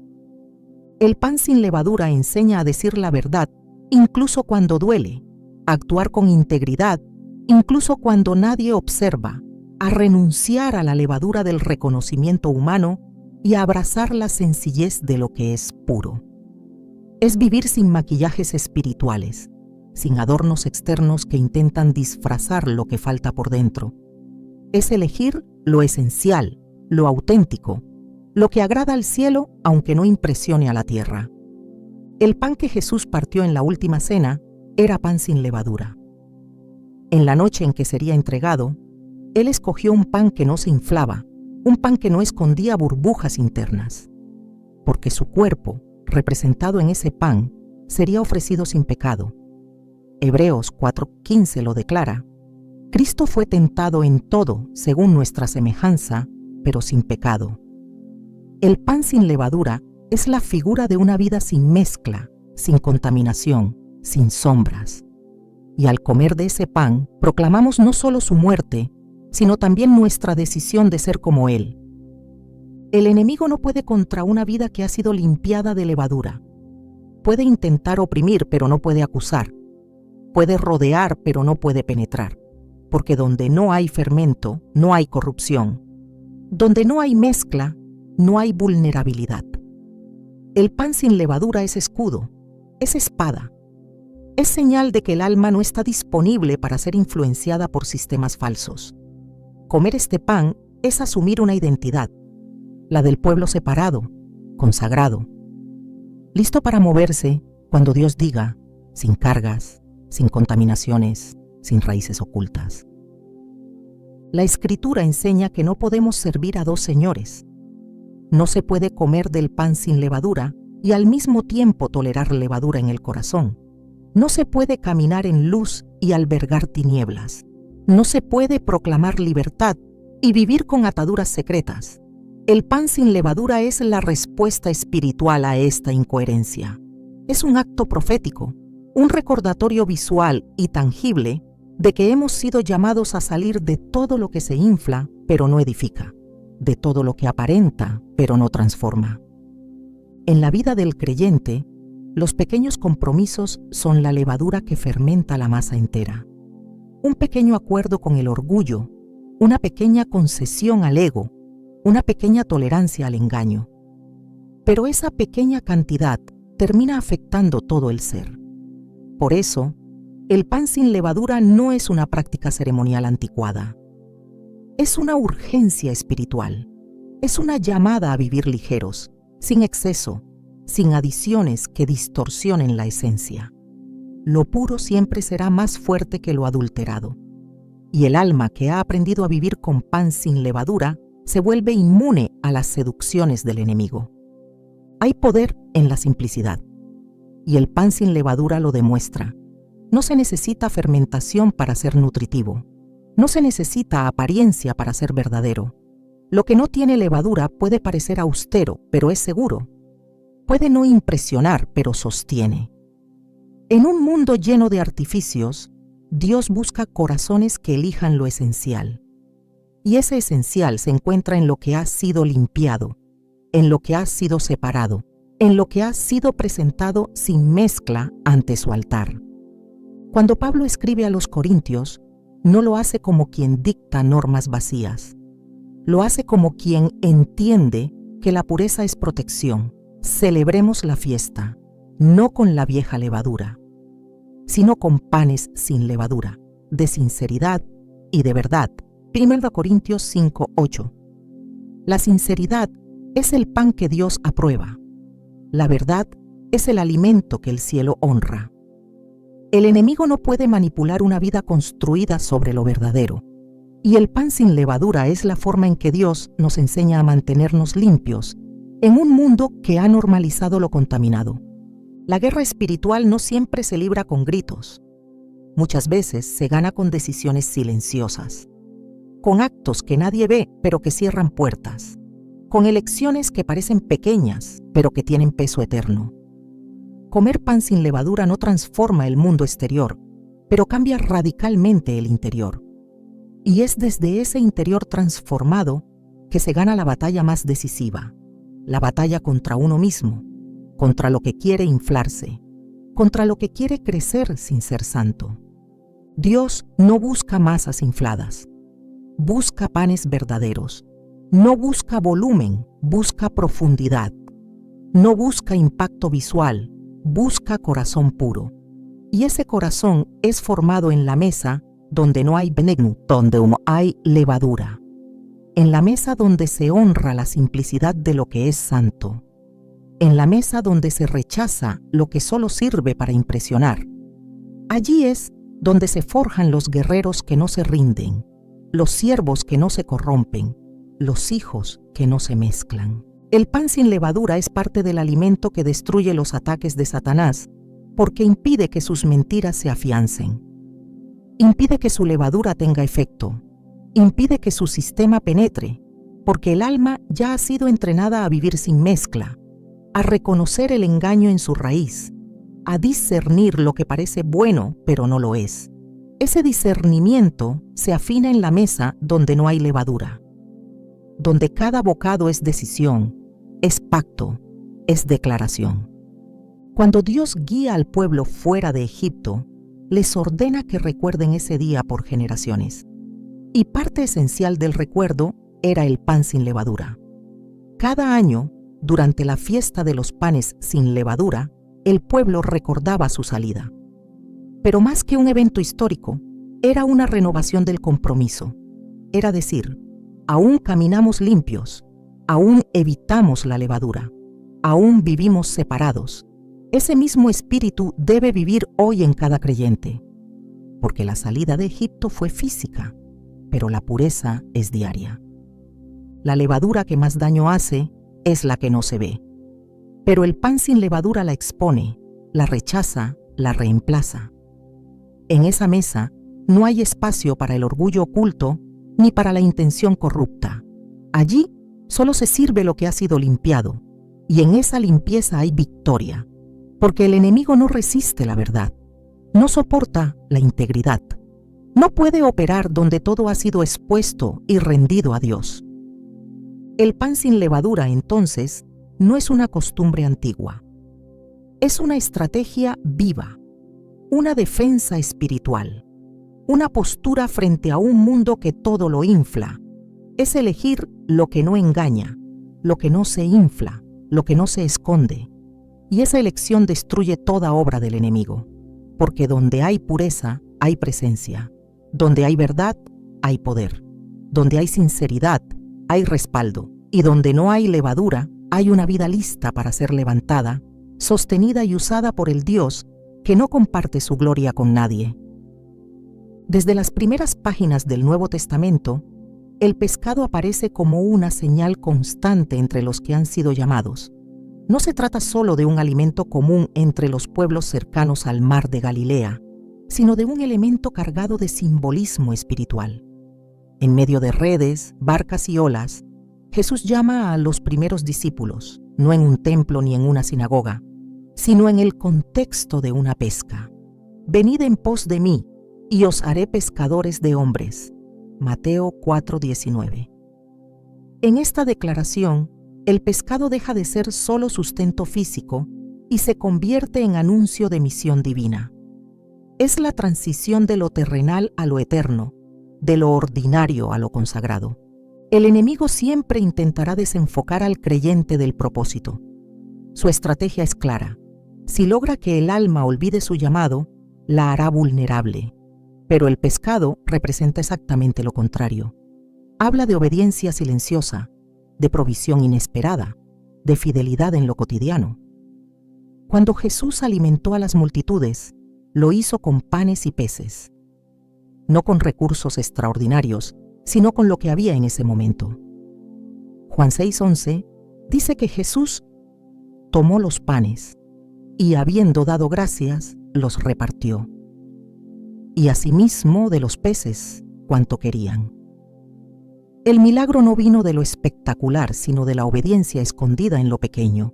El pan sin levadura enseña a decir la verdad, incluso cuando duele, a actuar con integridad, incluso cuando nadie observa, a renunciar a la levadura del reconocimiento humano y a abrazar la sencillez de lo que es puro. Es vivir sin maquillajes espirituales, sin adornos externos que intentan disfrazar lo que falta por dentro. Es elegir lo esencial, lo auténtico, lo que agrada al cielo aunque no impresione a la tierra. El pan que Jesús partió en la última cena era pan sin levadura. En la noche en que sería entregado, Él escogió un pan que no se inflaba, un pan que no escondía burbujas internas, porque su cuerpo, representado en ese pan, sería ofrecido sin pecado. Hebreos 4:15 lo declara. Cristo fue tentado en todo según nuestra semejanza, pero sin pecado. El pan sin levadura es la figura de una vida sin mezcla, sin contaminación, sin sombras. Y al comer de ese pan, proclamamos no solo su muerte, sino también nuestra decisión de ser como Él. El enemigo no puede contra una vida que ha sido limpiada de levadura. Puede intentar oprimir, pero no puede acusar. Puede rodear, pero no puede penetrar. Porque donde no hay fermento, no hay corrupción. Donde no hay mezcla, no hay vulnerabilidad. El pan sin levadura es escudo, es espada. Es señal de que el alma no está disponible para ser influenciada por sistemas falsos. Comer este pan es asumir una identidad, la del pueblo separado, consagrado, listo para moverse cuando Dios diga, sin cargas, sin contaminaciones, sin raíces ocultas. La Escritura enseña que no podemos servir a 2 señores. No se puede comer del pan sin levadura y al mismo tiempo tolerar levadura en el corazón. No se puede caminar en luz y albergar tinieblas. No se puede proclamar libertad y vivir con ataduras secretas. El pan sin levadura es la respuesta espiritual a esta incoherencia. Es un acto profético, un recordatorio visual y tangible de que hemos sido llamados a salir de todo lo que se infla, pero no edifica, de todo lo que aparenta, pero no transforma. En la vida del creyente, los pequeños compromisos son la levadura que fermenta la masa entera. Un pequeño acuerdo con el orgullo, una pequeña concesión al ego, una pequeña tolerancia al engaño. pero esa pequeña cantidad termina afectando todo el ser. Por eso, el pan sin levadura no es una práctica ceremonial anticuada. Es una urgencia espiritual. Es una llamada a vivir ligeros, sin exceso, sin adiciones que distorsionen la esencia. Lo puro siempre será más fuerte que lo adulterado. Y el alma que ha aprendido a vivir con pan sin levadura se vuelve inmune a las seducciones del enemigo. Hay poder en la simplicidad, y el pan sin levadura lo demuestra. No se necesita fermentación para ser nutritivo. No se necesita apariencia para ser verdadero. Lo que no tiene levadura puede parecer austero, pero es seguro. Puede no impresionar, pero sostiene. En un mundo lleno de artificios, Dios busca corazones que elijan lo esencial. Y ese esencial se encuentra en lo que ha sido limpiado, en lo que ha sido separado, en lo que ha sido presentado sin mezcla ante su altar. Cuando Pablo escribe a los Corintios, no lo hace como quien dicta normas vacías. Lo hace como quien entiende que la pureza es protección. Celebremos la fiesta, no con la vieja levadura, sino con panes sin levadura, de sinceridad y de verdad. 1 Corintios 5:8. La sinceridad es el pan que Dios aprueba. La verdad es el alimento que el cielo honra. El enemigo no puede manipular una vida construida sobre lo verdadero. Y el pan sin levadura es la forma en que Dios nos enseña a mantenernos limpios en un mundo que ha normalizado lo contaminado. La guerra espiritual no siempre se libra con gritos. Muchas veces se gana con decisiones silenciosas, con actos que nadie ve pero que cierran puertas, con elecciones que parecen pequeñas pero que tienen peso eterno. Comer pan sin levadura no transforma el mundo exterior, pero cambia radicalmente el interior. Y es desde ese interior transformado que se gana la batalla más decisiva, la batalla contra uno mismo, contra lo que quiere inflarse, contra lo que quiere crecer sin ser santo. Dios no busca masas infladas, busca panes verdaderos, no busca volumen, busca profundidad, no busca impacto visual, busca corazón puro. Y ese corazón es formado en la mesa donde no hay benegnu, donde no hay levadura. En la mesa donde se honra la simplicidad de lo que es santo. En la mesa donde se rechaza lo que solo sirve para impresionar. Allí es donde se forjan los guerreros que no se rinden, los siervos que no se corrompen, los hijos que no se mezclan. El pan sin levadura es parte del alimento que destruye los ataques de Satanás, porque impide que sus mentiras se afiancen. Impide que su levadura tenga efecto. Impide que su sistema penetre, porque el alma ya ha sido entrenada a vivir sin mezcla, a reconocer el engaño en su raíz, a discernir lo que parece bueno pero no lo es. Ese discernimiento se afina en la mesa donde no hay levadura, donde cada bocado es decisión, es pacto, es declaración. Cuando Dios guía al pueblo fuera de Egipto, les ordena que recuerden ese día por generaciones. Y parte esencial del recuerdo era el pan sin levadura. Cada año, durante la fiesta de los panes sin levadura, el pueblo recordaba su salida. Pero más que un evento histórico, era una renovación del compromiso. Era decir, aún caminamos limpios, aún evitamos la levadura, aún vivimos separados. Ese mismo espíritu debe vivir hoy en cada creyente, porque la salida de Egipto fue física, pero la pureza es diaria. La levadura que más daño hace es la que no se ve, pero el pan sin levadura la expone, la rechaza, la reemplaza. En esa mesa no hay espacio para el orgullo oculto ni para la intención corrupta. Allí solo se sirve lo que ha sido limpiado, y en esa limpieza hay victoria, porque el enemigo no resiste la verdad, no soporta la integridad, no puede operar donde todo ha sido expuesto y rendido a Dios. El pan sin levadura, entonces, no es una costumbre antigua, es una estrategia viva, una defensa espiritual, una postura frente a un mundo que todo lo infla. Es elegir lo que no engaña, lo que no se infla, lo que no se esconde, y esa elección destruye toda obra del enemigo, porque donde hay pureza, hay presencia, donde hay verdad, hay poder, donde hay sinceridad, hay respaldo, y donde no hay levadura, hay una vida lista para ser levantada, sostenida y usada por el Dios que no comparte su gloria con nadie. Desde las primeras páginas del Nuevo Testamento, el pescado aparece como una señal constante entre los que han sido llamados. No se trata solo de un alimento común entre los pueblos cercanos al mar de Galilea, sino de un elemento cargado de simbolismo espiritual. En medio de redes, barcas y olas, Jesús llama a los primeros discípulos, no en un templo ni en una sinagoga, sino en el contexto de una pesca. Venid en pos de mí, y os haré pescadores de hombres. Mateo 4:19. En esta declaración, el pescado deja de ser solo sustento físico y se convierte en anuncio de misión divina. Es la transición de lo terrenal a lo eterno, de lo ordinario a lo consagrado. El enemigo siempre intentará desenfocar al creyente del propósito. Su estrategia es clara. Si logra que el alma olvide su llamado, la hará vulnerable. Pero el pescado representa exactamente lo contrario. Habla de obediencia silenciosa, de provisión inesperada, de fidelidad en lo cotidiano. Cuando Jesús alimentó a las multitudes, lo hizo con panes y peces. No con recursos extraordinarios, sino con lo que había en ese momento. Juan 6:11 dice que Jesús tomó los panes y, habiendo dado gracias, los repartió. Y asimismo de los peces, cuanto querían. El milagro no vino de lo espectacular, sino de la obediencia escondida en lo pequeño.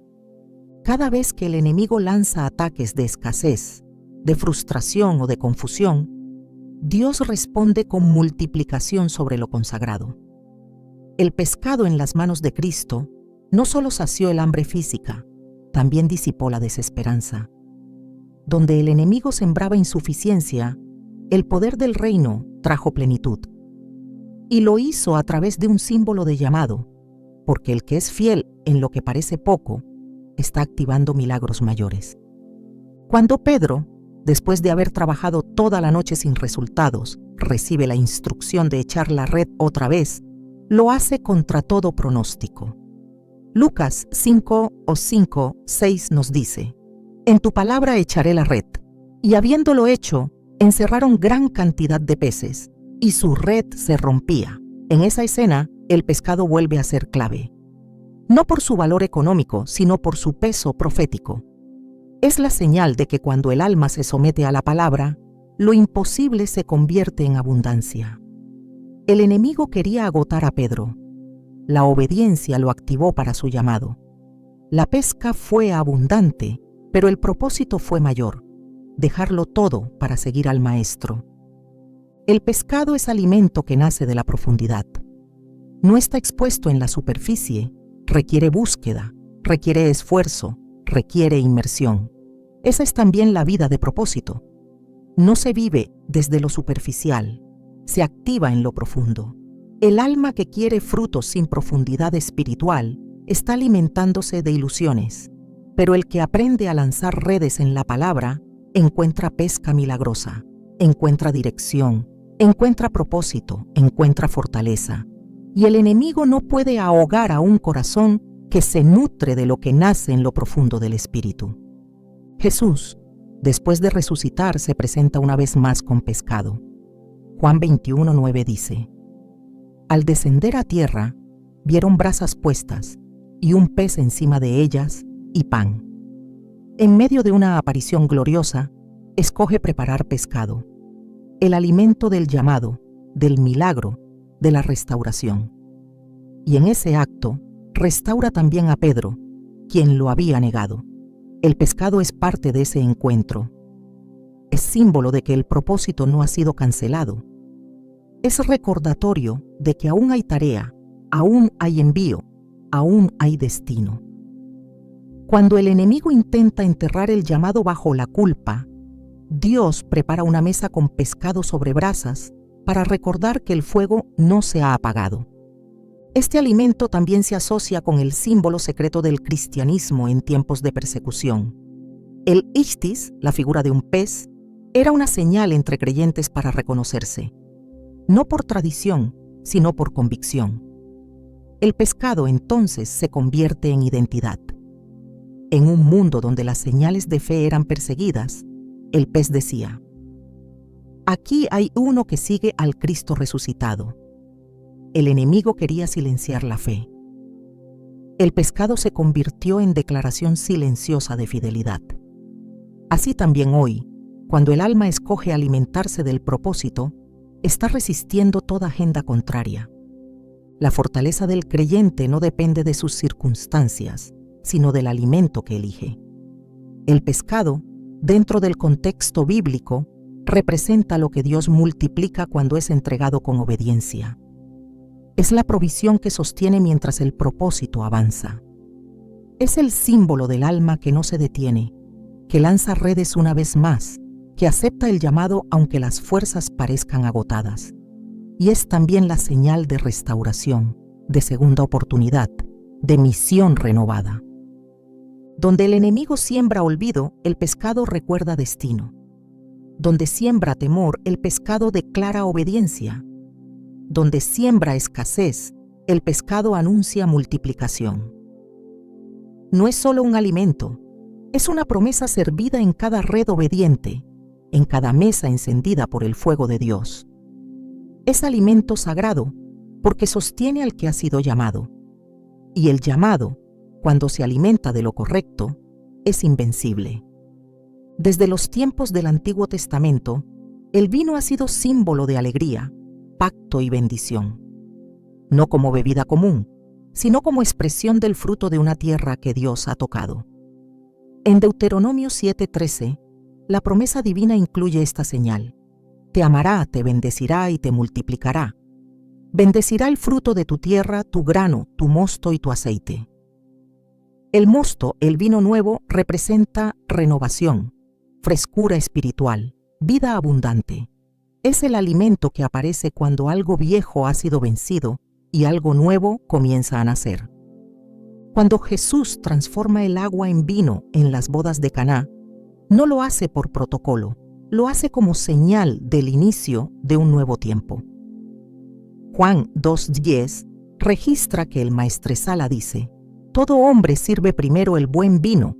Cada vez que el enemigo lanza ataques de escasez, de frustración o de confusión, Dios responde con multiplicación sobre lo consagrado. El pescado en las manos de Cristo no solo sació el hambre física, también disipó la desesperanza. Donde el enemigo sembraba insuficiencia, el poder del reino trajo plenitud. Y lo hizo a través de un símbolo de llamado, porque el que es fiel en lo que parece poco, está activando milagros mayores. Cuando Pedro, después de haber trabajado toda la noche sin resultados, recibe la instrucción de echar la red otra vez, lo hace contra todo pronóstico. Lucas 5:6 nos dice: En tu palabra echaré la red. Y habiéndolo hecho, encerraron gran cantidad de peces, y su red se rompía. En esa escena, el pescado vuelve a ser clave. No por su valor económico, sino por su peso profético. Es la señal de que cuando el alma se somete a la palabra, lo imposible se convierte en abundancia. El enemigo quería agotar a Pedro. La obediencia lo activó para su llamado. La pesca fue abundante, pero el propósito fue mayor: dejarlo todo para seguir al Maestro. El pescado es alimento que nace de la profundidad. No está expuesto en la superficie, requiere búsqueda, requiere esfuerzo, requiere inmersión. Esa es también la vida de propósito. No se vive desde lo superficial, se activa en lo profundo. El alma que quiere frutos sin profundidad espiritual está alimentándose de ilusiones, pero el que aprende a lanzar redes en la palabra encuentra pesca milagrosa, encuentra dirección, encuentra propósito, encuentra fortaleza. Y el enemigo no puede ahogar a un corazón que se nutre de lo que nace en lo profundo del espíritu. Jesús, después de resucitar, se presenta una vez más con pescado. Juan 21:9 dice: Al descender a tierra, vieron brasas puestas y un pez encima de ellas y pan. En medio de una aparición gloriosa, escoge preparar pescado, el alimento del llamado, del milagro, de la restauración. Y en ese acto, restaura también a Pedro, quien lo había negado. El pescado es parte de ese encuentro. Es símbolo de que el propósito no ha sido cancelado. Es recordatorio de que aún hay tarea, aún hay envío, aún hay destino. Cuando el enemigo intenta enterrar el llamado bajo la culpa, Dios prepara una mesa con pescado sobre brasas para recordar que el fuego no se ha apagado. Este alimento también se asocia con el símbolo secreto del cristianismo en tiempos de persecución. El ichthys, la figura de un pez, era una señal entre creyentes para reconocerse, no por tradición, sino por convicción. El pescado entonces se convierte en identidad. En un mundo donde las señales de fe eran perseguidas, el pez decía: aquí hay uno que sigue al Cristo resucitado. El enemigo quería silenciar la fe. El pescado se convirtió en declaración silenciosa de fidelidad. Así también hoy, cuando el alma escoge alimentarse del propósito, está resistiendo toda agenda contraria. La fortaleza del creyente no depende de sus circunstancias, sino del alimento que elige. El pescado, dentro del contexto bíblico, representa lo que Dios multiplica cuando es entregado con obediencia. Es la provisión que sostiene mientras el propósito avanza. Es el símbolo del alma que no se detiene, que lanza redes una vez más, que acepta el llamado aunque las fuerzas parezcan agotadas. Y es también la señal de restauración, de segunda oportunidad, de misión renovada. Donde el enemigo siembra olvido, el pescado recuerda destino. Donde siembra temor, el pescado declara obediencia. Donde siembra escasez, el pescado anuncia multiplicación. No es solo un alimento, es una promesa servida en cada red obediente, en cada mesa encendida por el fuego de Dios. Es alimento sagrado porque sostiene al que ha sido llamado. Y el llamado, cuando se alimenta de lo correcto, es invencible. Desde los tiempos del Antiguo Testamento, el vino ha sido símbolo de alegría, pacto y bendición. No como bebida común, sino como expresión del fruto de una tierra que Dios ha tocado. En Deuteronomio 7:13, la promesa divina incluye esta señal: te amará, te bendecirá y te multiplicará. Bendecirá el fruto de tu tierra, tu grano, tu mosto y tu aceite. El mosto, el vino nuevo, representa renovación, frescura espiritual, vida abundante. Es el alimento que aparece cuando algo viejo ha sido vencido y algo nuevo comienza a nacer. Cuando Jesús transforma el agua en vino en las bodas de Caná, no lo hace por protocolo, lo hace como señal del inicio de un nuevo tiempo. Juan 2:10 registra que el maestresala dice: todo hombre sirve primero el buen vino,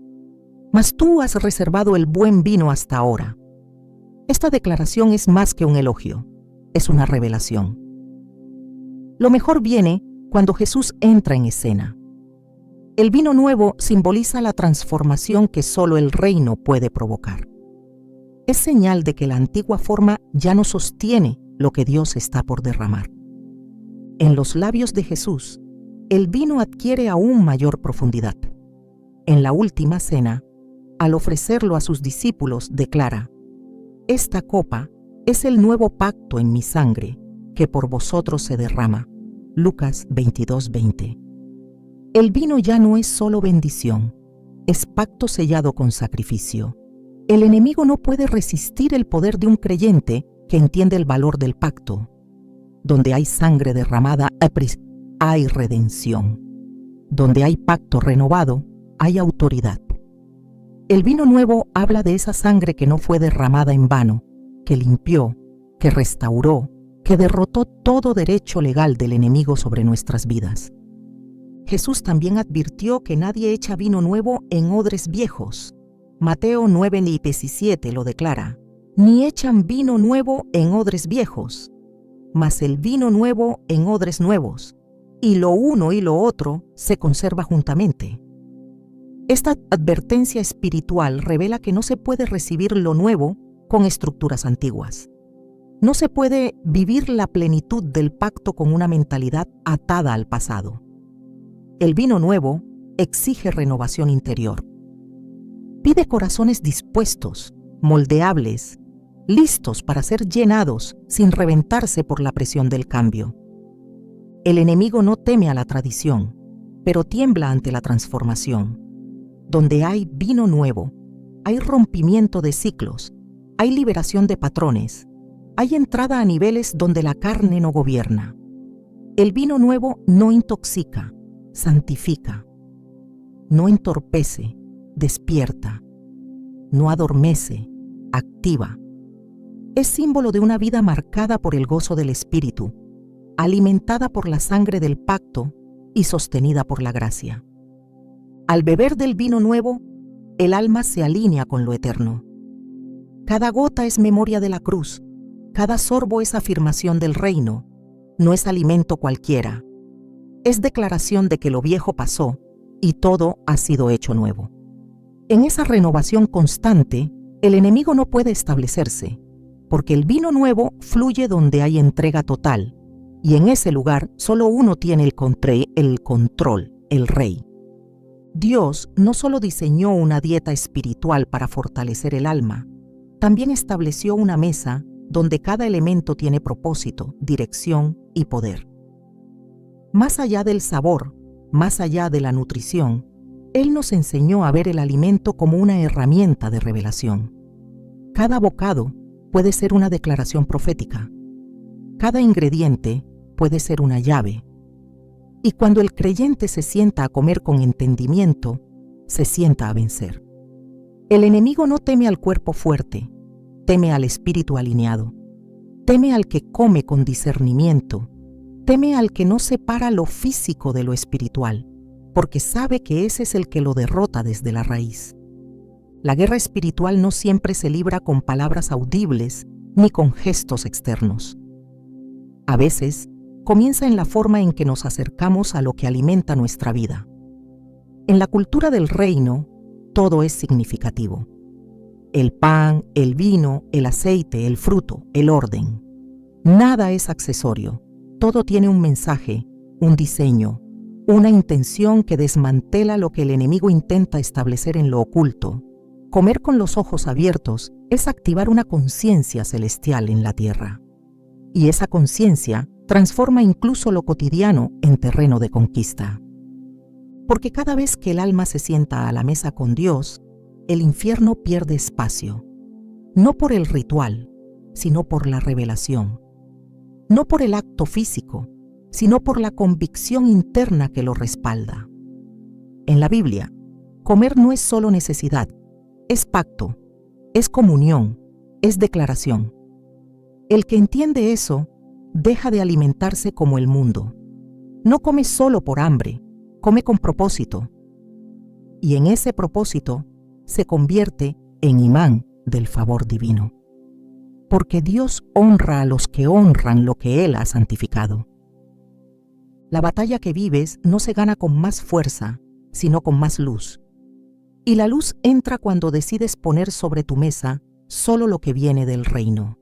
mas tú has reservado el buen vino hasta ahora. Esta declaración es más que un elogio, es una revelación. Lo mejor viene cuando Jesús entra en escena. El vino nuevo simboliza la transformación que solo el reino puede provocar. Es señal de que la antigua forma ya no sostiene lo que Dios está por derramar. En los labios de Jesús, el vino adquiere aún mayor profundidad. En la última cena, al ofrecerlo a sus discípulos, declara: esta copa es el nuevo pacto en mi sangre, que por vosotros se derrama. Lucas 22:20. El vino ya no es solo bendición, es pacto sellado con sacrificio. El enemigo no puede resistir el poder de un creyente que entiende el valor del pacto. Donde hay sangre derramada, hay redención. Donde hay pacto renovado, hay autoridad. El vino nuevo habla de esa sangre que no fue derramada en vano, que limpió, que restauró, que derrotó todo derecho legal del enemigo sobre nuestras vidas. Jesús también advirtió que nadie echa vino nuevo en odres viejos. Mateo 9:17 lo declara: ni echan vino nuevo en odres viejos, mas el vino nuevo en odres nuevos, y lo uno y lo otro se conserva juntamente. Esta advertencia espiritual revela que no se puede recibir lo nuevo con estructuras antiguas. No se puede vivir la plenitud del pacto con una mentalidad atada al pasado. El vino nuevo exige renovación interior. Pide corazones dispuestos, moldeables, listos para ser llenados sin reventarse por la presión del cambio. El enemigo no teme a la tradición, pero tiembla ante la transformación. Donde hay vino nuevo, hay rompimiento de ciclos, hay liberación de patrones, hay entrada a niveles donde la carne no gobierna. El vino nuevo no intoxica, santifica, no entorpece, despierta, no adormece, activa. Es símbolo de una vida marcada por el gozo del Espíritu, alimentada por la sangre del pacto y sostenida por la gracia. Al beber del vino nuevo, el alma se alinea con lo eterno. Cada gota es memoria de la cruz, cada sorbo es afirmación del reino, no es alimento cualquiera. Es declaración de que lo viejo pasó y todo ha sido hecho nuevo. En esa renovación constante, el enemigo no puede establecerse, porque el vino nuevo fluye donde hay entrega total, y en ese lugar solo uno tiene el control, el rey. Dios no solo diseñó una dieta espiritual para fortalecer el alma, también estableció una mesa donde cada elemento tiene propósito, dirección y poder. Más allá del sabor, más allá de la nutrición, Él nos enseñó a ver el alimento como una herramienta de revelación. Cada bocado puede ser una declaración profética. Cada ingrediente puede ser una llave. Y cuando el creyente se sienta a comer con entendimiento, se sienta a vencer. El enemigo no teme al cuerpo fuerte, teme al espíritu alineado, teme al que come con discernimiento, teme al que no separa lo físico de lo espiritual, porque sabe que ese es el que lo derrota desde la raíz. La guerra espiritual no siempre se libra con palabras audibles ni con gestos externos. A veces, comienza en la forma en que nos acercamos a lo que alimenta nuestra vida. En la cultura del reino, todo es significativo. El pan, el vino, el aceite, el fruto, el orden. Nada es accesorio. Todo tiene un mensaje, un diseño, una intención que desmantela lo que el enemigo intenta establecer en lo oculto. Comer con los ojos abiertos es activar una conciencia celestial en la tierra. Y esa conciencia transforma incluso lo cotidiano en terreno de conquista. Porque cada vez que el alma se sienta a la mesa con Dios, el infierno pierde espacio, no por el ritual, sino por la revelación. No por el acto físico, sino por la convicción interna que lo respalda. En la Biblia, comer no es solo necesidad, es pacto, es comunión, es declaración. El que entiende eso, deja de alimentarse como el mundo. No come solo por hambre, come con propósito. Y en ese propósito se convierte en imán del favor divino. Porque Dios honra a los que honran lo que Él ha santificado. La batalla que vives no se gana con más fuerza, sino con más luz. Y la luz entra cuando decides poner sobre tu mesa solo lo que viene del reino.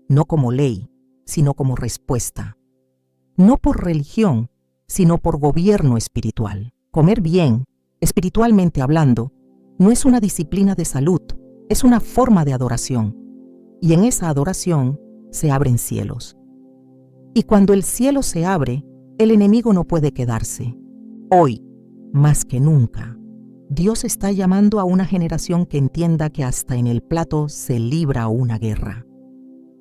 No como ley, sino como respuesta. No por religión, sino por gobierno espiritual. Comer bien, espiritualmente hablando, no es una disciplina de salud, es una forma de adoración. Y en esa adoración se abren cielos. Y cuando el cielo se abre, el enemigo no puede quedarse. Hoy, más que nunca, Dios está llamando a una generación que entienda que hasta en el plato se libra una guerra.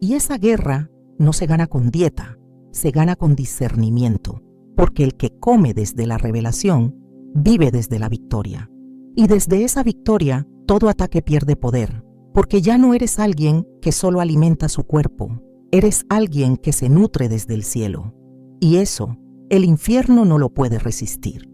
Y esa guerra no se gana con dieta, se gana con discernimiento, porque el que come desde la revelación vive desde la victoria. Y desde esa victoria, todo ataque pierde poder, porque ya no eres alguien que solo alimenta su cuerpo, eres alguien que se nutre desde el cielo. Y eso, el infierno no lo puede resistir.